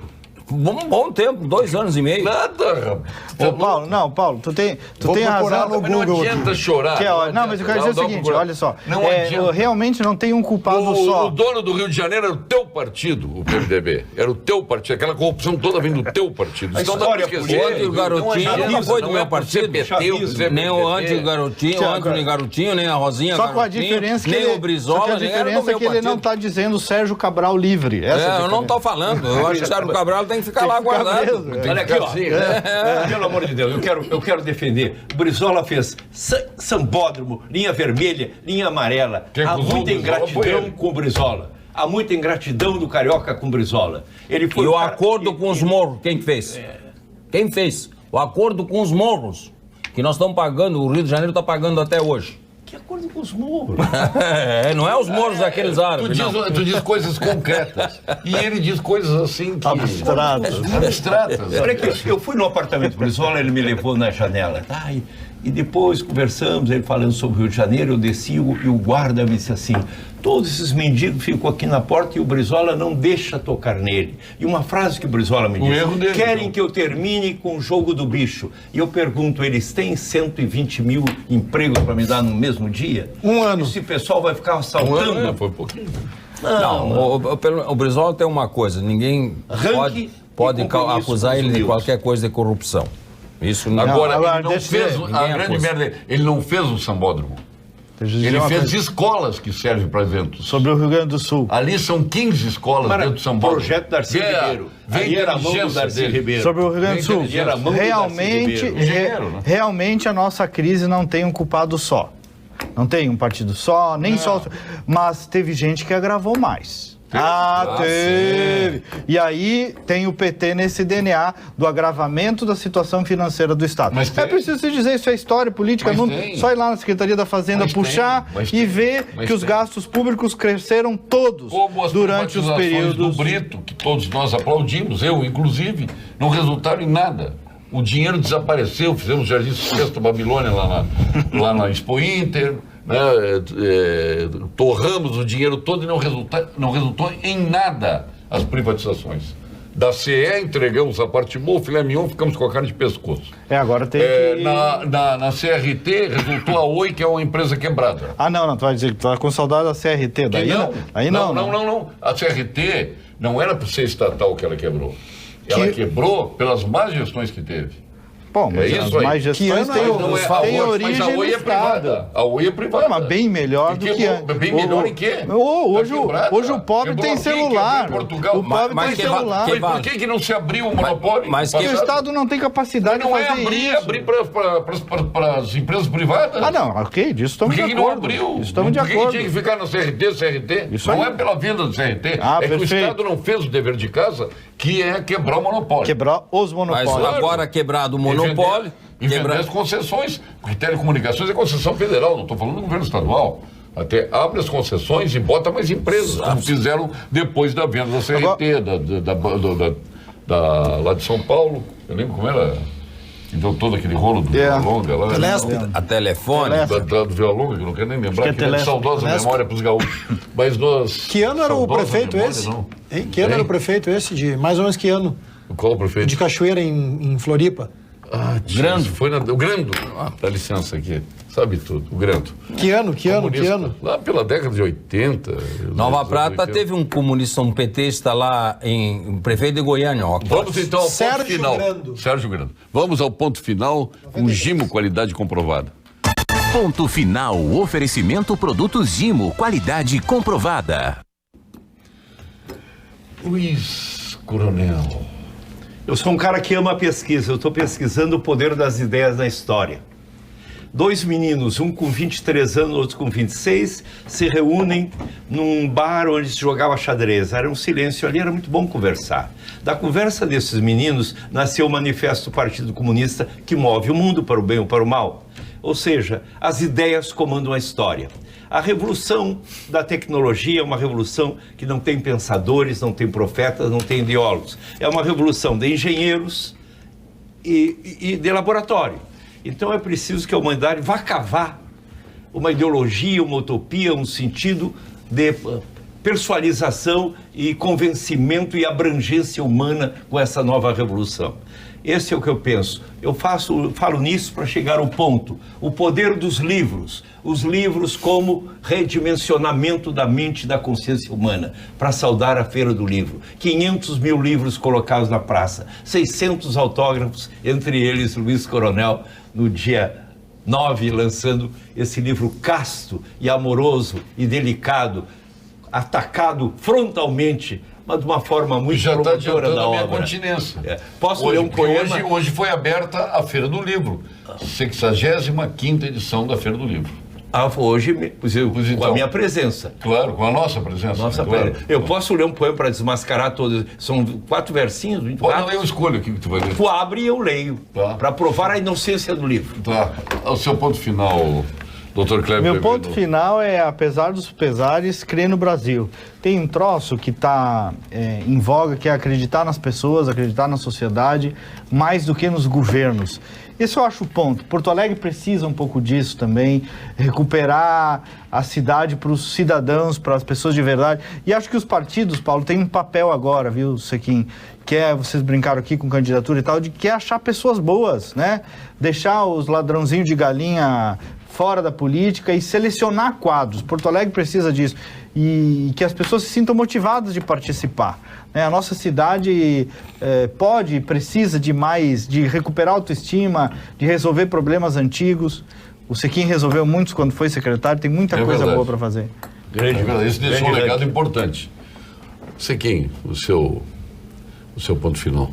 Bom tempo, 2 anos e meio. Nada, rapaz. Paulo, tu tem razão. No Google. Não adianta chorar. Mas eu quero dizer o seguinte, olha só. Não adianta. Realmente não tem um culpado só. O dono do Rio de Janeiro era o teu partido, o PMDB. Era o teu partido. Aquela corrupção toda vem do teu partido. Então, o Garotinho não foi do meu partido. Nem o Anti-Garotinho, o Antônio Garotinho, nem a Rosinha Garotinho. Só com a diferença nem o Brizola, nem era do meu partido. Ele não está dizendo Sérgio Cabral livre. Eu não estou falando. Eu acho que o Sérgio Cabral tem que ficar lá guardado. Olha aqui, ó. Pelo amor de Deus, eu quero defender. O Brizola fez sambódromo, linha vermelha, linha amarela. Há muita ingratidão com o Brizola. Há muita ingratidão do carioca com o Brizola. E o acordo com os morros, quem fez? Quem fez? O acordo com os morros, que nós estamos pagando, o Rio de Janeiro está pagando até hoje. Que acordo com os morros? Não é os morros daqueles árabes. Tu diz coisas concretas. E ele diz coisas assim que... Abstratas. Olha aqui, eu fui no apartamento do Brizola, ele me levou na janela. Tá? E depois conversamos, ele falando sobre o Rio de Janeiro, eu desci e o guarda me disse assim: todos esses mendigos ficam aqui na porta e o Brizola não deixa tocar nele. E uma frase que o Brizola me disse: querem que eu termine com o jogo do bicho. E eu pergunto, eles têm 120 mil empregos para me dar no mesmo dia? Um ano. Esse pessoal vai ficar assaltando? Foi pouquinho. O Brizola tem uma coisa, ninguém pode acusar ele de qualquer coisa de corrupção. Isso não. Agora, ele não fez a grande merda. Ele não fez o sambódromo. Ele fez escolas que servem para eventos. Sobre o Rio Grande do Sul. Ali são 15 escolas dentro do sambódromo. Projeto Darcy Ribeiro. Vem era a mão do Darcy Ribeiro. Sobre o Rio Grande do Sul. Realmente a nossa crise não tem um culpado só. Não tem um partido só, nem só. Mas teve gente que agravou mais. Teve. E aí tem o PT nesse DNA do agravamento da situação financeira do Estado. É preciso se dizer, isso é história política. Só ir lá na Secretaria da Fazenda puxar e ver que os gastos públicos cresceram todos durante os períodos do Brito, que todos nós aplaudimos, eu inclusive, não resultaram em nada. O dinheiro desapareceu, fizemos Jardim Sexto Babilônia lá na Expo Inter, né? Torramos o dinheiro todo e não resultou em nada as privatizações. Da CE entregamos a parte boa, o filé mignon, ficamos com a carne de pescoço. Agora tem que... Na CRT resultou a Oi, que é uma empresa quebrada. Não, tu vai dizer que tu tá com saudade da CRT. Daí não. A CRT não era para ser estatal que ela quebrou. Ela quebrou pelas más gestões que teve. Bom, mas as más gestões têm origem mas a Oi é privada. A Oi é privada. Mas bem melhor do que... Bem melhor em quê? Hoje o pobre tem celular. O pobre tem celular. Mas por que não se abriu o monopólio? Mas que o Estado não tem capacidade de fazer isso. Abrir para as empresas privadas? Ok, disso estamos de acordo. Por que não abriu? Estamos de acordo. Por que tinha que ficar no CRT? Isso não aí. é pela venda do CRT. É que o Estado não fez o dever de casa, que é quebrar o monopólio. Quebrar os monopólios. Mas agora quebrado o monopólio... E vender as concessões, porque telecomunicações é concessão federal, não estou falando do governo estadual. Até abre as concessões e bota mais empresas, como fizeram depois da venda da CRT, lá de São Paulo. Eu lembro como era. Então todo aquele rolo do Vila Longa lá. A Telefone. Do Vila Longa, que eu não quero nem lembrar, que é saudosa memória para os gaúchos. Mas nós. Que ano era o prefeito esse? Que ano era o prefeito esse? De mais ou menos que ano? Qual o prefeito? De Cachoeira, em Floripa. Grando. O Grando. Dá licença aqui. Sabe tudo. O Grando. Que ano? Lá pela década de 80. Nova Prata 80. Teve um comunista, um petista lá em prefeito de Goiânia. Ó, vamos então ao ponto final. Sérgio Grando. Vamos ao ponto final com Gimo, qualidade comprovada. Ponto final. Oferecimento produtos Gimo, qualidade comprovada. Luiz Coronel. Eu sou um cara que ama a pesquisa. Eu estou pesquisando o poder das ideias na história. 2 meninos, um com 23 anos, outro com 26, se reúnem num bar onde se jogava xadrez. Era um silêncio ali, era muito bom conversar. Da conversa desses meninos nasceu o Manifesto do Partido Comunista, que move o mundo para o bem ou para o mal. Ou seja, as ideias comandam a história. A revolução da tecnologia é uma revolução que não tem pensadores, não tem profetas, não tem ideólogos. É uma revolução de engenheiros e de laboratório. Então é preciso que a humanidade vá cavar uma ideologia, uma utopia, um sentido de persualização e convencimento e abrangência humana com essa nova revolução. Esse é o que eu penso. Eu falo nisso para chegar ao ponto. O poder dos livros. Os livros como redimensionamento da mente e da consciência humana. Para saudar a Feira do Livro. 500 mil livros colocados na praça. 600 autógrafos, entre eles Luiz Coronel, no dia 9, lançando esse livro casto e amoroso e delicado, atacado frontalmente, mas de uma forma muito promotora da obra. Minha continência. Posso ler um poema? Hoje foi aberta a Feira do Livro, 65ª edição da Feira do Livro. Hoje, com a minha presença. Claro, com a nossa presença. Eu posso ler um poema para desmascarar todos? São 4 versinhos. 24. Pode ler, eu escolho o que tu vai ler. Tu abre e eu leio, para provar a inocência do livro. Tá. O seu ponto final, Dr. Kleber. Meu ponto final é, apesar dos pesares, crer no Brasil. Tem um troço que está em voga, que é acreditar nas pessoas, acreditar na sociedade, mais do que nos governos. Esse eu acho o ponto. Porto Alegre precisa um pouco disso também, recuperar a cidade para os cidadãos, para as pessoas de verdade. E acho que os partidos, Paulo, têm um papel agora, viu, Sequim? Vocês brincaram aqui com candidatura e tal, de que é achar pessoas boas, né? Deixar os ladrãozinhos de galinha fora da política e selecionar quadros. Porto Alegre precisa disso. E que as pessoas se sintam motivadas de participar. A nossa cidade pode e precisa de mais, de recuperar a autoestima, de resolver problemas antigos. O Sequim resolveu muitos quando foi secretário, tem muita coisa boa para fazer. Isso deixou um legado importante. Sequim, o seu ponto final.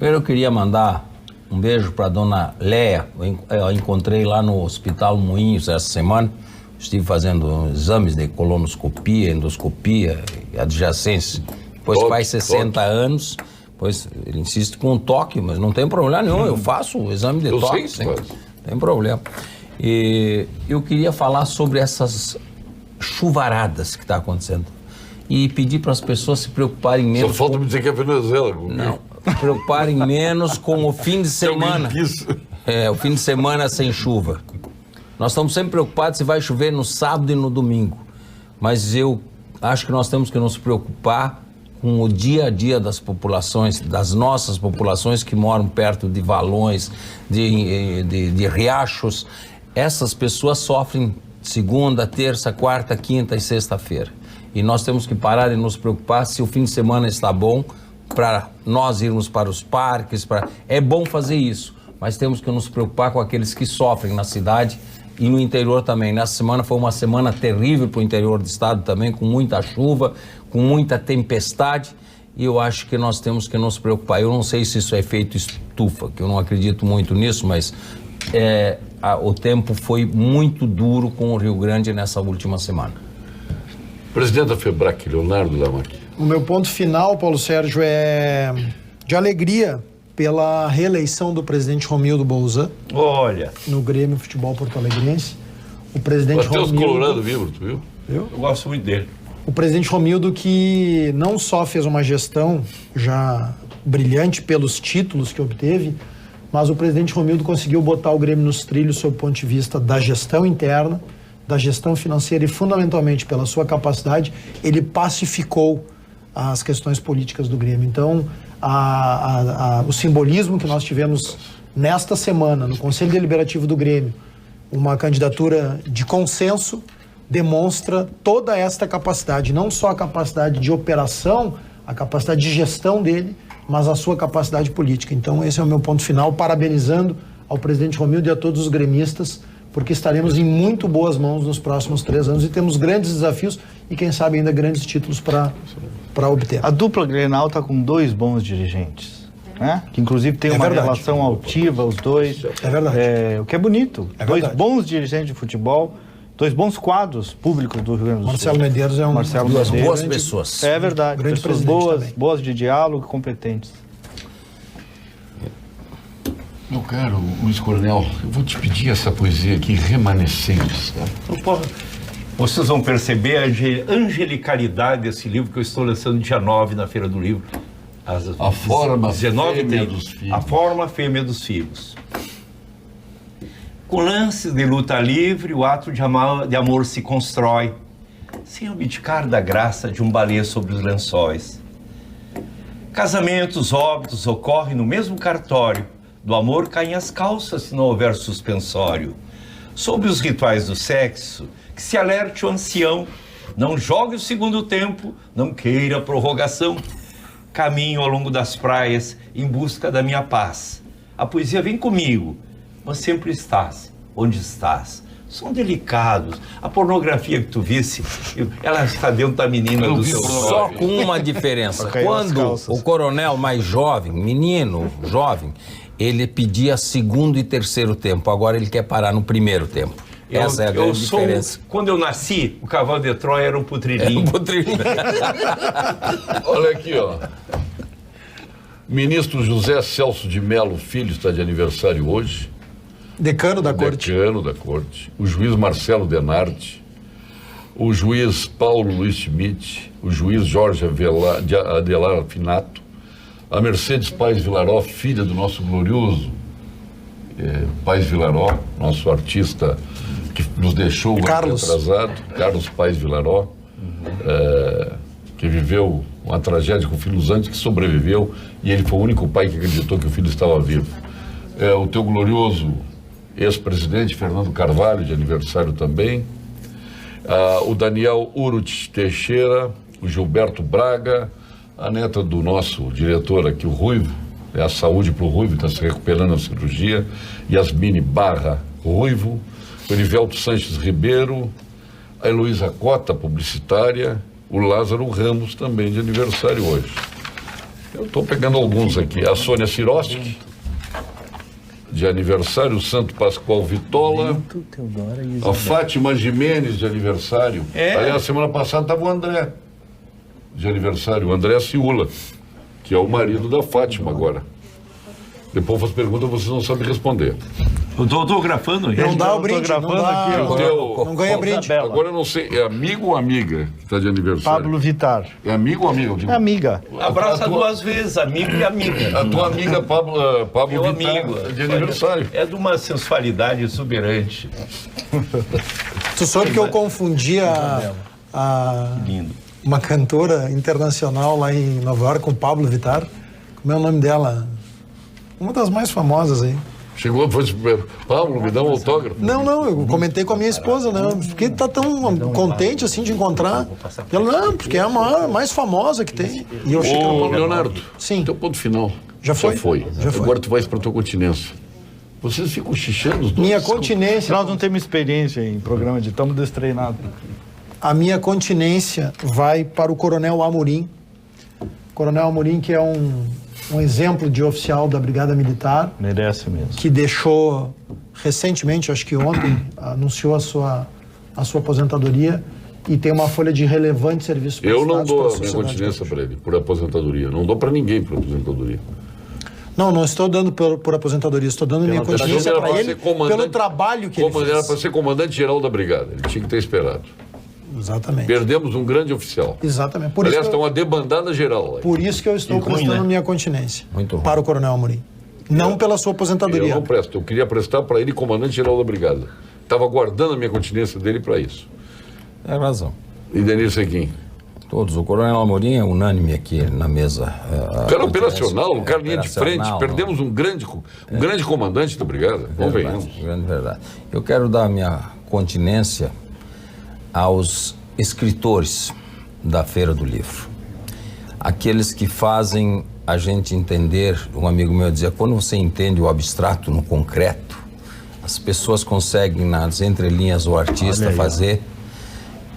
Eu queria mandar um beijo para a dona Léa. Eu encontrei lá no Hospital Moinhos essa semana. Estive fazendo exames de colonoscopia, endoscopia, adjacência. Depois faz 60 anos, pois ele insiste com um toque, mas não tem problema nenhum. Eu faço o exame de toque, não tem problema. E eu queria falar sobre essas chuvaradas que está acontecendo. E pedir para as pessoas se preocuparem menos. Só falta me dizer que é Venezuela. Não, se preocuparem menos com o fim de semana. O fim de semana sem chuva. Nós estamos sempre preocupados se vai chover no sábado e no domingo. Mas eu acho que nós temos que nos preocupar com o dia a dia das populações, das nossas populações que moram perto de valões, de riachos. Essas pessoas sofrem segunda, terça, quarta, quinta e sexta-feira. E nós temos que parar de nos preocupar se o fim de semana está bom para nós irmos para os parques. É bom fazer isso, mas temos que nos preocupar com aqueles que sofrem na cidade e no interior também. Nessa semana foi uma semana terrível para o interior do estado também, com muita chuva, com muita tempestade, e eu acho que nós temos que nos preocupar. Eu não sei se isso é efeito estufa, que eu não acredito muito nisso, mas o tempo foi muito duro com o Rio Grande nessa última semana. Presidente da FEBRAC, Leonardo Lamarck. O meu ponto final, Paulo Sérgio, é de alegria pela reeleição do presidente Romildo Bolzan. Olha. No Grêmio Futebol Porto Alegrense. O presidente Romildo... Romildo... Colorado vivo, tu viu? Eu gosto muito dele. O presidente Romildo, que não só fez uma gestão já brilhante pelos títulos que obteve, mas o presidente Romildo conseguiu botar o Grêmio nos trilhos sob o ponto de vista da gestão interna, da gestão financeira e, fundamentalmente, pela sua capacidade, ele pacificou as questões políticas do Grêmio. Então, o simbolismo que nós tivemos nesta semana, no Conselho Deliberativo do Grêmio, uma candidatura de consenso, demonstra toda esta capacidade, não só a capacidade de operação, a capacidade de gestão dele, mas a sua capacidade política. Então, esse é o meu ponto final, parabenizando ao presidente Romildo e a todos os gremistas, porque estaremos em muito boas mãos nos próximos 3 anos e temos grandes desafios e, quem sabe, ainda grandes títulos para obter. A dupla Grenal está com 2 bons dirigentes, né? Que inclusive tem uma relação altiva, os dois. É verdade. O que é bonito. É 2 verdade. bons dirigentes de futebol, 2 bons quadros públicos do Rio Grande do Sul. Marcelo Medeiros é duas boas pessoas. É verdade. Grande Pessoas presidente boas de diálogo, competentes. Meu caro Luiz Coronel, eu vou te pedir essa poesia aqui, Remanescentes. Tá? Vocês vão perceber a angelicalidade desse livro que eu estou lançando dia 9 na Feira do Livro. A forma 19 fêmea dos filhos. A forma fêmea dos filhos. Com lances de luta livre, o ato de amor se constrói, sem abdicar da graça de um balé sobre os lençóis. Casamentos, óbitos ocorrem no mesmo cartório. Do amor caem as calças se não houver suspensório. Sobre os rituais do sexo, que se alerte o ancião. Não jogue o segundo tempo, não queira prorrogação. Caminho ao longo das praias em busca da minha paz. A poesia vem comigo, mas sempre estás. Onde estás? São delicados. A pornografia que tu visse, ela está dentro da menina do seu Só com uma diferença. Quando o coronel mais jovem, menino, jovem, ele pedia segundo e terceiro tempo. Agora ele quer parar no primeiro tempo. Essa é a grande diferença. Quando eu nasci, o cavalo de Troia era um putrilhinho. Olha aqui, ó. Ministro José Celso de Mello Filho está de aniversário hoje. Decano da Corte. Decano da Corte. O juiz Marcelo Denardi. O juiz Paulo Luiz Schmidt. O juiz Jorge Adelar Finato. A Mercedes Paes Vilaró, filha do nosso glorioso Paes Vilaró, nosso artista que nos deixou atrasado, Carlos Paes Vilaró, que viveu uma tragédia com filhos antes, que sobreviveu, e ele foi o único pai que acreditou que o filho estava vivo. O teu glorioso ex-presidente Fernando Carvalho, de aniversário também, o Daniel Urut Teixeira, o Gilberto Braga, a neta do nosso diretor aqui, o Ruivo, a saúde para o Ruivo, está se recuperando a cirurgia, Yasmine Barra Ruivo, o Erivelto Sanches Ribeiro, a Heloísa Cota, publicitária, o Lázaro Ramos, também de aniversário hoje. Eu estou pegando alguns aqui. A Sônia Siroski, de aniversário, o Santo Pascoal Vitola, a Fátima Jimenez, de aniversário. Aliás, semana passada estava o André, de aniversário, o André Ciula, que é o marido da Fátima agora. Depois eu faço pergunta, vocês não sabem responder. Eu estou autografando. Não dá o brinde, não ganha brinde. Agora eu não sei, é amigo ou amiga que está de aniversário? Pablo Vittar. É amigo ou amiga? É amiga. Abraça 2 vezes, amigo e amiga. A tua amiga Pablo Meu Vittar, amigo. de aniversário. É de uma sensualidade exuberante. Tu soube que eu confundia uma cantora internacional lá em Nova York com Pablo Vittar? Como é o nome dela? Uma das mais famosas aí. Chegou, foi Pablo, me dá um autógrafo. Não, eu comentei com a minha esposa, né? Porque tá tão contente assim de encontrar. E ela, não, porque é a maior, mais famosa que tem. E eu achei Leonardo, sim. Teu ponto final. Já foi. Agora tu vais para tua continência. Vocês ficam xixando os dois. Minha continência. Nós não temos experiência em programa de estamos destreinados. A minha continência vai para o Coronel Amorim. Coronel Amorim, que é um exemplo de oficial da Brigada Militar. Merece mesmo. Que deixou recentemente, acho que ontem, anunciou a sua aposentadoria e tem uma folha de relevante serviço prestados. Eu não dou a minha continência para ele, por aposentadoria. Não dou para ninguém por aposentadoria. Não estou dando por aposentadoria, estou dando minha continência para ele pelo trabalho que ele fez. Era para ser comandante-geral da Brigada, ele tinha que ter esperado. Exatamente. Perdemos um grande oficial. Exatamente. Aliás, está uma debandada geral. Por isso que eu estou prestando minha continência para o Coronel Amorim. Não pela sua aposentadoria. Eu não presto, eu queria prestar para ele comandante-geral da Brigada. Estava guardando a minha continência dele para isso. É razão. E Denir Sequim? Todos. O Coronel Amorim é unânime aqui na mesa. O cara operacional, o cara linha de frente. Perdemos um grande comandante da brigada. Convenhamos. Grande verdade. Eu quero dar minha continência aos escritores da Feira do Livro. Aqueles que fazem a gente entender, um amigo meu dizia, quando você entende o abstrato no concreto, as pessoas conseguem nas entrelinhas o artista fazer.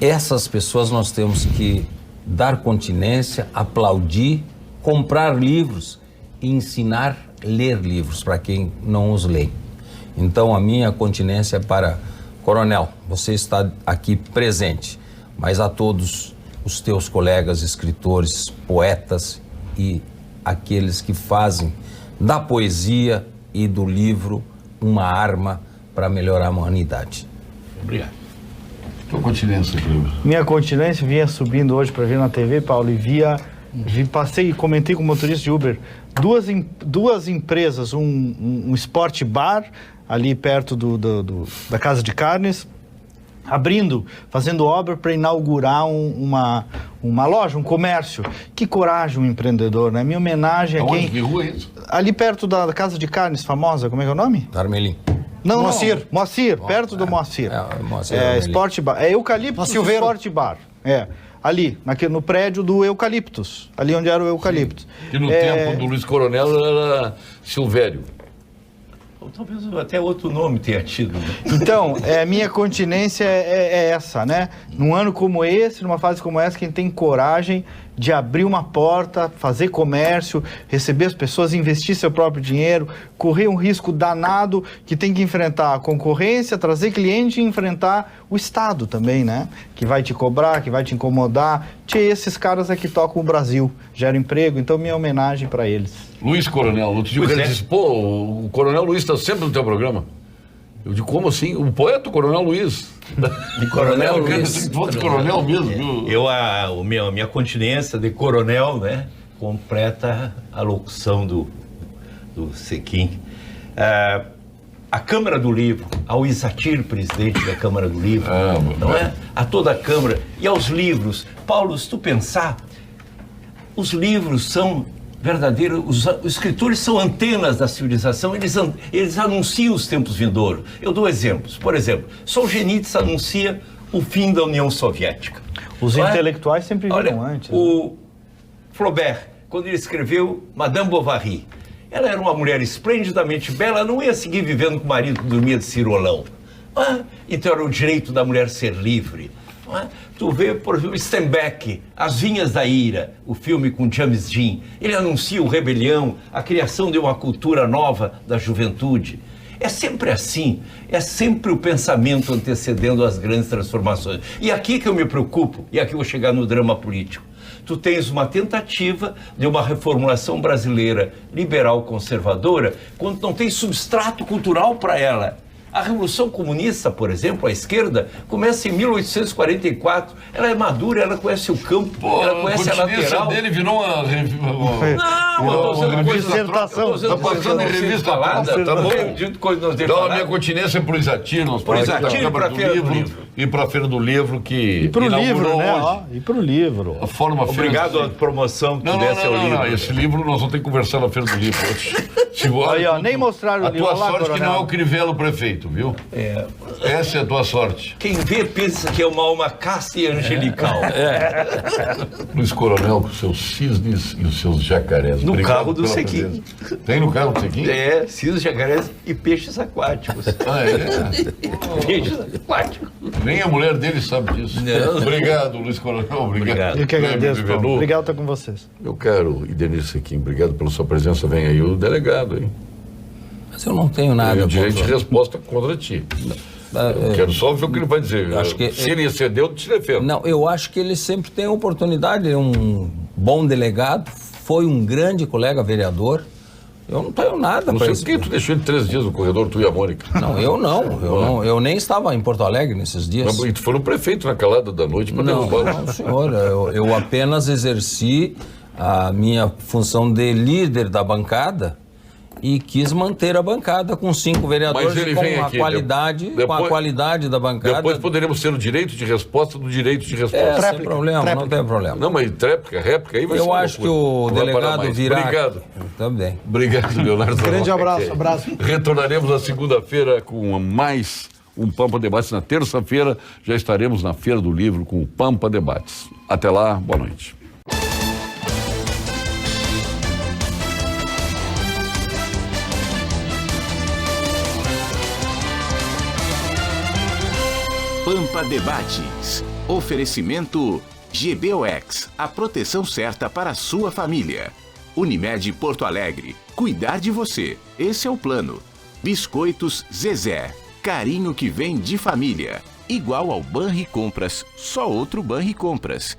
Essas pessoas nós temos que dar continência, aplaudir, comprar livros e ensinar a ler livros para quem não os lê. Então a minha continência é para Coronel, você está aqui presente, mas a todos os teus colegas escritores, poetas e aqueles que fazem da poesia e do livro uma arma para melhorar a humanidade. Obrigado. Tua continência, Cleber. Minha continência vinha subindo hoje para vir na TV, Paulo, e passei e comentei com o motorista de Uber. Duas empresas, um Sport Bar, ali perto da Casa de Carnes, fazendo obra para inaugurar uma loja, um comércio. Que coragem um empreendedor, né? Minha homenagem a quem... Que rua é isso? Ali perto da Casa de Carnes famosa, como é que é o nome? Armelim. Não, Moacir, perto do Moacir. Sport Bar. É Eucaliptus Sport Bar. Ali, no prédio do Eucaliptus. Ali onde era o Eucaliptus. Que no tempo do Luiz Coronel era Silvério. Talvez até outro nome tenha tido. Né? Então, minha continência é essa, né? Num ano como esse, numa fase como essa, quem tem coragem de abrir uma porta, fazer comércio, receber as pessoas, investir seu próprio dinheiro, correr um risco danado que tem que enfrentar a concorrência, trazer cliente e enfrentar o Estado também, né? Que vai te cobrar, que vai te incomodar. Esses caras é que tocam o Brasil, geram emprego, então minha homenagem para eles. Luiz Coronel, outro dia o cara disse, o Coronel Luiz está sempre no teu programa. Eu digo, como assim? O poeta, o Coronel Luiz. De Coronel Luiz. De Coronel mesmo. Minha continência de Coronel, né, completa a locução do Sequim. A Câmara do Livro, ao Isatir, presidente da Câmara do Livro, a toda a Câmara, e aos livros. Paulo, se tu pensar, os livros são verdadeiros, os escritores são antenas da civilização, eles anunciam os tempos vindouros. Eu dou exemplos. Por exemplo, Solzhenitsyn anuncia o fim da União Soviética. Os intelectuais sempre viram antes. O Flaubert, quando ele escreveu Madame Bovary, ela era uma mulher esplendidamente bela, não ia seguir vivendo com o marido que dormia de cirolão. Então era o direito da mulher ser livre. Tu vê, por exemplo, Steinbeck, As Vinhas da Ira, o filme com James Dean. Ele anuncia o rebelião, a criação de uma cultura nova da juventude. É sempre assim, é sempre o pensamento antecedendo as grandes transformações. E aqui que eu me preocupo, e aqui eu vou chegar no drama político. Tu tens uma tentativa de uma reformulação brasileira liberal conservadora, quando não tem substrato cultural para ela. A Revolução Comunista, por exemplo, a esquerda, começa em 1844. Ela é madura, ela conhece o campo, ela conhece a lateral. Dele virou uma... Não, eu estou dizendo coisa dissertação. Está passando em revista falada, tá bom? Então a minha continência é para o Isatir, para a Feira do Livro. E para a Feira do Livro, que e para o livro, né? E para o livro. A forma Obrigado à promoção que desse ao livro. Não, esse livro nós vamos ter que conversar na Feira do Livro. Aí, nem mostraram o livro. A tua sorte que não é o Crivella prefeito, viu? Essa é a tua sorte. Quem vê pensa que é uma alma casta e angelical. Luiz Coronel com seus cisnes e os seus jacarés. No carro do Sequim. Tem no carro do Sequim? Cisnes, jacarés e peixes aquáticos. Peixes aquáticos. Nem a mulher dele sabe disso. Não. Obrigado, Luiz Coronel. Obrigado. Eu que agradeço, Paulo. Obrigado por estar com vocês. Eu quero, Idenir Sequim, obrigado pela sua presença. Vem aí o delegado, hein? Mas eu não tenho nada. Eu direito de resposta contra ti. Eu quero só ver o que ele vai dizer. Acho que se ele excedeu, eu te defendo. Não, eu acho que ele sempre tem oportunidade. Ele é um bom delegado, foi um grande colega vereador. Eu não tenho nada para isso. Por que tu deixou ele 3 dias no corredor, tu e a Mônica? Não, eu não. Eu nem estava em Porto Alegre nesses dias. E tu foi no prefeito na calada da noite para derrubar. Não, senhor. Eu apenas exerci a minha função de líder da bancada e quis manter a bancada com 5 vereadores Mas ele com vem a aqui, qualidade, com a qualidade da bancada. Depois poderemos ter o direito de resposta do direito de resposta. Sem problema, não tem problema. Não, mas réplica aí vai ser Eu acho que o delegado virá... Obrigado. Também. Obrigado, Leonardo. Grande abraço. Retornaremos na segunda-feira com mais um Pampa Debates. Na terça-feira já estaremos na Feira do Livro com o Pampa Debates. Até lá, boa noite. Pampa Debates. Oferecimento GBOX, a proteção certa para a sua família. Unimed Porto Alegre, cuidar de você, esse é o plano. Biscoitos Zezé, carinho que vem de família. Igual ao Banricompras, só outro Banricompras.